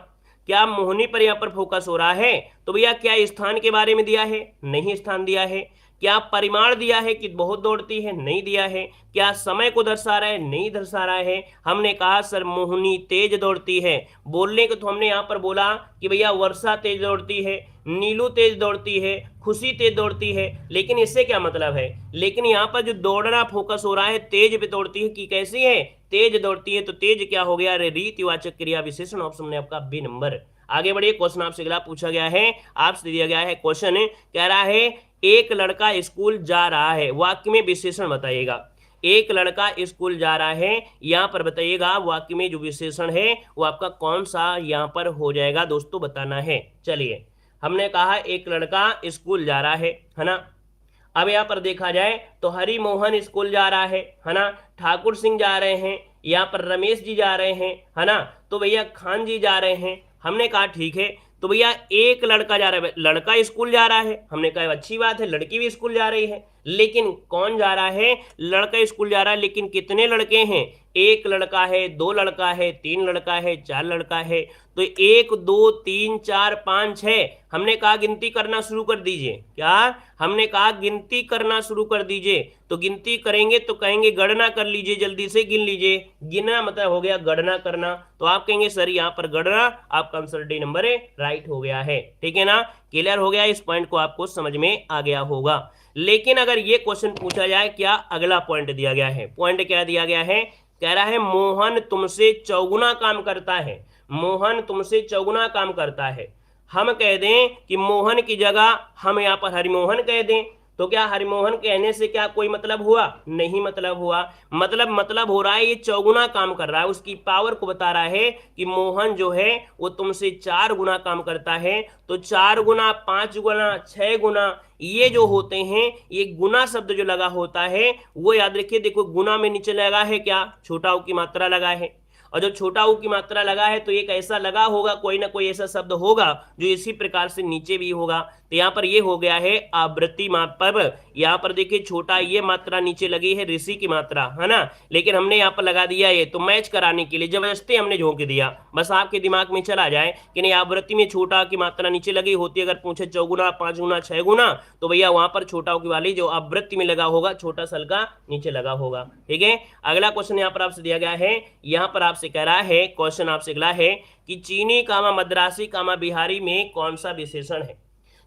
क्या मोहिनी पर यहाँ पर फोकस हो रहा है। तो भैया क्या स्थान के बारे में दिया है, नहीं स्थान दिया है। क्या परिमाण दिया है कि बहुत दौड़ती है, नहीं दिया है। क्या समय को दर्शा रहा है, नहीं दर्शा रहा है। हमने कहा सर मोहिनी तेज दौड़ती है, बोलने को तो हमने यहाँ पर बोला कि भैया वर्षा तेज दौड़ती है, नीलू तेज दौड़ती है, खुशी तेज दौड़ती है, लेकिन इससे क्या मतलब है। लेकिन यहाँ पर जो दौड़ना फोकस हो रहा है तेज पे दौड़ती है कि कैसी है, तेज दौड़ती है। तो तेज क्या हो गया, अरे रीतिवाचक क्रिया विशेषण, ऑप्शन में आपका बी नंबर। आगे बढ़िए। क्वेश्चन आपसे अगला पूछा गया है, आपसे दिया गया है क्वेश्चन, कह रहा है एक लड़का स्कूल जा रहा है, वाक्य में विशेषण बताइएगा। एक लड़का स्कूल जा रहा है, यहाँ पर बताइएगा वाक्य में जो विशेषण है वो आपका कौन सा यहाँ पर हो जाएगा दोस्तों, बताना है। चलिए, हमने कहा एक लड़का स्कूल जा रहा है ना। अब यहाँ पर देखा जाए तो हरि मोहन स्कूल जा रहा है ना, ठाकुर सिंह जा रहे हैं, यहाँ पर रमेश जी जा रहे हैं, है ना, तो भैया खान जी जा रहे हैं। हमने कहा ठीक है, तो भैया एक लड़का जा रहा है, लड़का स्कूल जा रहा है, हमने कहा अच्छी बात है, लड़की भी स्कूल जा रही है, लेकिन कौन जा रहा है, लड़का स्कूल जा रहा है, लेकिन कितने लड़के हैं, एक लड़का है, दो लड़का है, तीन लड़का है, चार लड़का है। तो 1 2 3 4 5 6, हमने कहा गिनती करना शुरू कर दीजिए। क्या हमने कहा, गिनती करना शुरू कर दीजिए। तो गिनती करेंगे तो कहेंगे गणना कर लीजिए, जल्दी से गिन लीजिए। गिनना मतलब हो गया गणना करना, तो आप कहेंगे सर यहाँ पर गणना, आपका आंसर डी नंबर राइट हो गया है। ठीक है ना, क्लियर हो गया, इस पॉइंट को आपको समझ में आ गया होगा। लेकिन अगर ये क्वेश्चन पूछा जाए, क्या अगला पॉइंट दिया गया है, पॉइंट क्या दिया गया है, कह रहा है मोहन तुमसे चौगुना काम करता है, मोहन तुमसे चौगुना काम करता है। हम कह दें कि मोहन की जगह हम यहाँ पर हरिमोहन कह दें, तो क्या हरिमोहन कहने से क्या कोई मतलब हुआ, नहीं मतलब हुआ। मतलब हो रहा है ये चौगुना काम कर रहा है, उसकी पावर को बता रहा है कि मोहन जो है वो तुमसे 4 गुना काम करता है। तो 4 गुना, 5 गुना, 6 गुना, ये जो होते हैं, ये गुना शब्द जो लगा होता है वो याद रखिए। देखो गुना में नीचे लगा है क्या, छोटा ऊ की मात्रा लगा है, और जब छोटा ऊ की मात्रा लगा है तो एक ऐसा लगा होगा, कोई ना कोई ऐसा शब्द होगा जो इसी प्रकार से नीचे भी होगा। तो यहाँ पर ये हो गया है आवृत्ति मापक। यहाँ पर देखिए छोटा ये मात्रा नीचे लगी है ऋषि की मात्रा, है ना, लेकिन हमने यहाँ पर लगा दिया ये, तो मैच कराने के लिए जबरदस्ती हमने झोंक दिया। बस आपके दिमाग में चला जाए कि नहीं आवृत्ति में छोटा की मात्रा नीचे लगी होती, अगर पूछे 4 गुना 5 गुना 6 गुना, तो भैया वहां पर छोटा की वाली जो आवृत्ति में लगा होगा छोटा सल का नीचे लगा होगा। ठीक है, अगला क्वेश्चन यहाँ पर आपसे दिया गया है। यहाँ पर आपसे कह रहा है, क्वेश्चन आपसे अगला है कि चीनी कामा मद्रासी कामा बिहारी में कौन सा विशेषण है।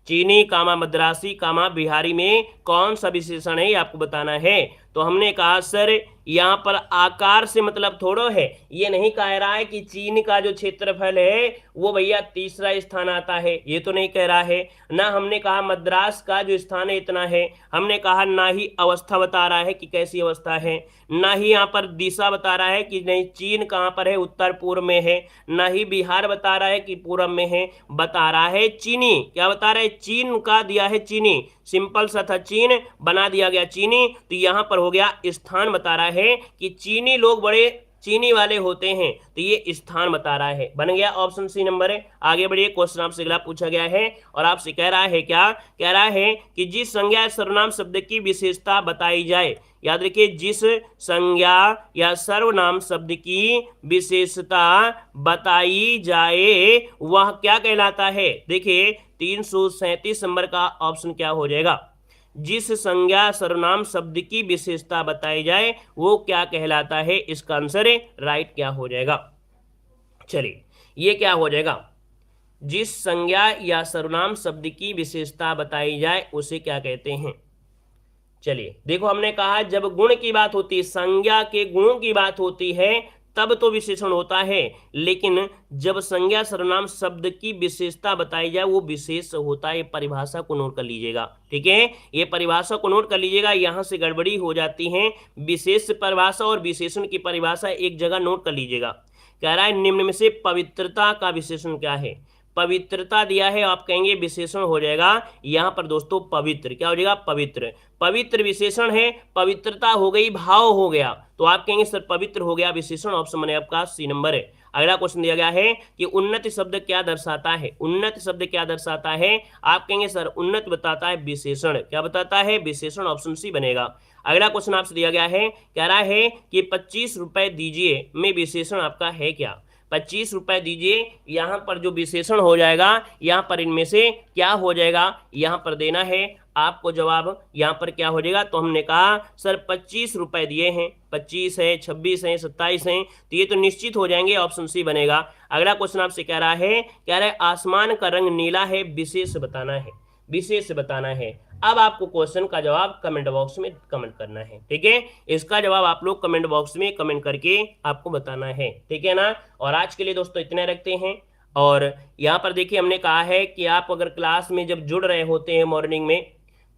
चीनी कामा मद्रासी कामा बिहारी में कौन सा विशेषण है ये आपको बताना है। तो हमने कहा सर यहाँ पर आकार से मतलब थोड़ो है, ये नहीं कह रहा है कि चीन का जो क्षेत्रफल है वो भैया तीसरा स्थान आता है, ये तो नहीं कह रहा है ना। हमने कहा मद्रास का जो स्थान है इतना है, हमने कहा ना ही अवस्था बता रहा है कि कैसी अवस्था है, ना ही यहाँ पर दिशा बता रहा है कि नहीं चीन कहाँ पर है उत्तर पूर्व में है, ना ही बिहार बता रहा है कि पूर्व में है, बता रहा है चीनी। क्या बता रहा है, चीन का दिया है चीनी, सिंपल सा था चीन बना दिया गया चीनी। तो यहाँ पर हो गया स्थान बता रहा है कि चीनी लोग बड़े चीनी वाले होते हैं, तो ये स्थान बता रहा है, बन गया ऑप्शन सी नंबर है। आगे बढ़िए, क्वेश्चन आपसे अगला पूछा गया है और आपसे कह रहा है क्या, कह रहा है कि जिस संज्ञा सर्वनाम शब्द की विशेषता बताई जाए। याद रखिए, जिस संज्ञा या सर्वनाम शब्द की विशेषता बताई जाए वह क्या कहलाता है। देखिए 337 नंबर का ऑप्शन क्या हो जाएगा, जिस संज्ञा सर्वनाम शब्द की विशेषता बताई जाए वो क्या कहलाता है। इसका आंसर राइट क्या हो जाएगा, चलिए ये क्या हो जाएगा, जिस संज्ञा या सर्वनाम शब्द की विशेषता बताई जाए उसे क्या कहते हैं। चलिए देखो, हमने कहा जब गुण की बात होती है, संज्ञा के गुणों की बात होती है तब तो विशेषण होता है, लेकिन जब संज्ञा सर्वनाम शब्द की विशेषता बताई जाए वो विशेष होता है। ये परिभाषा को नोट कर लीजिएगा, ठीक है, ये परिभाषा को नोट कर लीजिएगा, यहां से गड़बड़ी हो जाती है। विशेष परिभाषा और विशेषण की परिभाषा एक जगह नोट कर लीजिएगा। कह रहा है निम्न में से पवित्रता का विशेषण क्या है। पवित्रता दिया है, आप कहेंगे विशेषण हो जाएगा यहां पर दोस्तों पवित्र, क्या हो जाएगा पवित्र, पवित्र विशेषण है, पवित्रता हो गई भाव हो गया, तो आप कहेंगे सर पवित्र हो गया विशेषण, ऑप्शन बने आपका सी नंबर है। अगला क्वेश्चन दिया गया है कि उन्नत शब्द क्या दर्शाता है। उन्नत शब्द क्या दर्शाता है, आप कहेंगे सर उन्नत बताता है विशेषण, क्या बताता है विशेषण, ऑप्शन सी बनेगा। अगला क्वेश्चन आपसे दिया गया है, कह रहा है कि 25 रुपए दीजिए में विशेषण आपका है क्या। 25 रुपए दीजिए, यहाँ पर जो विशेषण हो जाएगा यहाँ पर इनमें से क्या हो जाएगा, यहाँ पर देना है आपको जवाब, यहाँ पर क्या हो जाएगा। तो हमने कहा सर 25 रुपए दिए हैं, 25 है 26 है 27 है, तो ये तो निश्चित हो जाएंगे, ऑप्शन सी बनेगा। अगला क्वेश्चन आपसे कह रहा है आसमान का रंग नीला है, विशेष बताना है, विशेष बताना है। अब आपको क्वेश्चन का जवाब कमेंट बॉक्स में कमेंट करना है, ठीक है, इसका जवाब आप लोग कमेंट बॉक्स में कमेंट करके आपको बताना है, ठीक है ना। और आज के लिए दोस्तों इतना रखते हैं। और यहाँ पर देखिए हमने कहा है कि आप अगर क्लास में जब जुड़ रहे होते हैं मॉर्निंग में,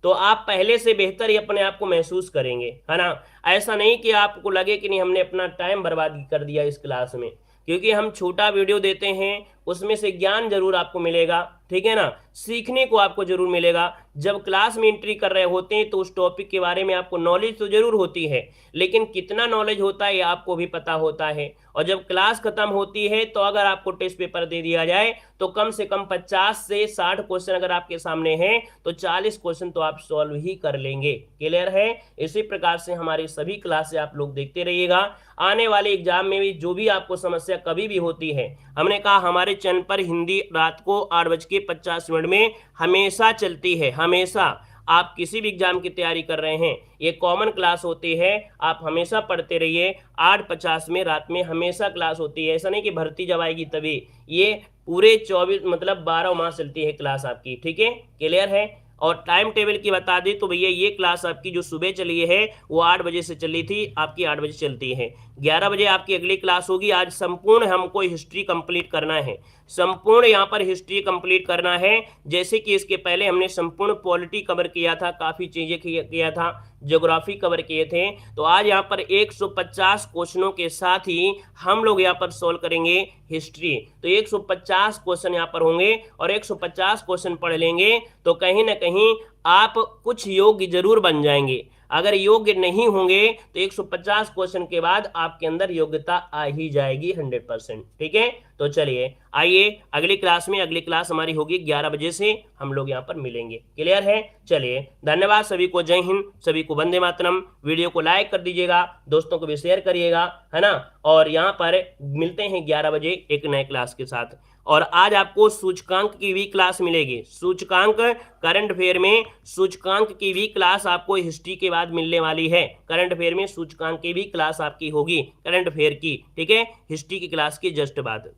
तो आप पहले से बेहतर ही अपने आप को महसूस करेंगे, है ना। ऐसा नहीं कि आपको लगे कि नहीं हमने अपना टाइम बर्बाद कर दिया इस क्लास में, क्योंकि हम छोटा वीडियो देते हैं, उसमें से ज्ञान जरूर आपको मिलेगा, ठीक है ना, सीखने को आपको जरूर मिलेगा। जब क्लास में एंट्री कर रहे होते हैं तो उस टॉपिक के बारे में आपको नॉलेज तो जरूर होती है, लेकिन कितना नॉलेज होता है ये आपको भी पता होता है। और जब क्लास खत्म होती है तो अगर आपको टेस्ट पेपर दे दिया जाए तो कम से कम 50 से 60 क्वेश्चन अगर आपके सामने हैं तो 40 क्वेश्चन तो आप सॉल्व ही कर लेंगे। क्लियर है। इसी प्रकार से हमारी सभी क्लासें आप लोग देखते रहिएगा। आने वाले एग्जाम में भी जो भी आपको समस्या कभी भी होती है, हमने कहा हमारे चैनल पर हिंदी रात को 8:50 में हमेशा चलती है, हमेशा। आप किसी भी एग्जाम की तैयारी कर रहे हैं, ये कॉमन क्लास होती है, आप हमेशा पढ़ते रहिए। 8:50 में रात में हमेशा क्लास होती है, ऐसा नहीं कि भर्ती जब आएगी तभी, ये पूरे 24 मतलब 12 माह चलती है क्लास आपकी, ठीक है। क्लियर है। और टाइम टेबल की बता दें तो भैया ये क्लास आपकी जो सुबह चली है वो 8 बजे से चली थी, आपकी 8 बजे चलती है। 11 बजे आपकी अगली क्लास होगी। आज संपूर्ण हमको हिस्ट्री कंप्लीट करना है, संपूर्ण यहाँ पर हिस्ट्री कंप्लीट करना है। जैसे कि इसके पहले हमने संपूर्ण पॉलिटी कवर किया था, काफ़ी चीज़ें किया था, ज्योग्राफी कवर किए थे। तो आज यहाँ पर 150 क्वेश्चनों के साथ ही हम लोग यहाँ पर सॉल्व करेंगे हिस्ट्री। तो 150 क्वेश्चन यहाँ पर होंगे और 150 क्वेश्चन पढ़ लेंगे तो कहीं ना कहीं आप कुछ योग्य जरूर बन जाएंगे। अगर योग्य नहीं होंगे तो 150 क्वेश्चन के बाद आपके अंदर योग्यता आ ही जाएगी 100%। ठीक है, तो चलिए आइए अगली क्लास में, अगली क्लास हमारी होगी 11 बजे से, हम लोग यहाँ पर मिलेंगे। क्लियर है? चलिए धन्यवाद सभी को, जय हिंद, सभी को वंदे मातरम। वीडियो को लाइक कर दीजिएगा, दोस्तों को भी शेयर करिएगा, है ना। और यहाँ पर मिलते हैं 11 बजे एक नए क्लास के साथ। और आज आपको सूचकांक की भी क्लास मिलेगी, सूचकांक करंट अफेयर में सूचकांक की भी क्लास आपको हिस्ट्री के बाद मिलने वाली है। करंट अफेयर में सूचकांक की भी क्लास आपकी होगी, करंट अफेयर की। ठीक है, हिस्ट्री की क्लास के जस्ट बाद।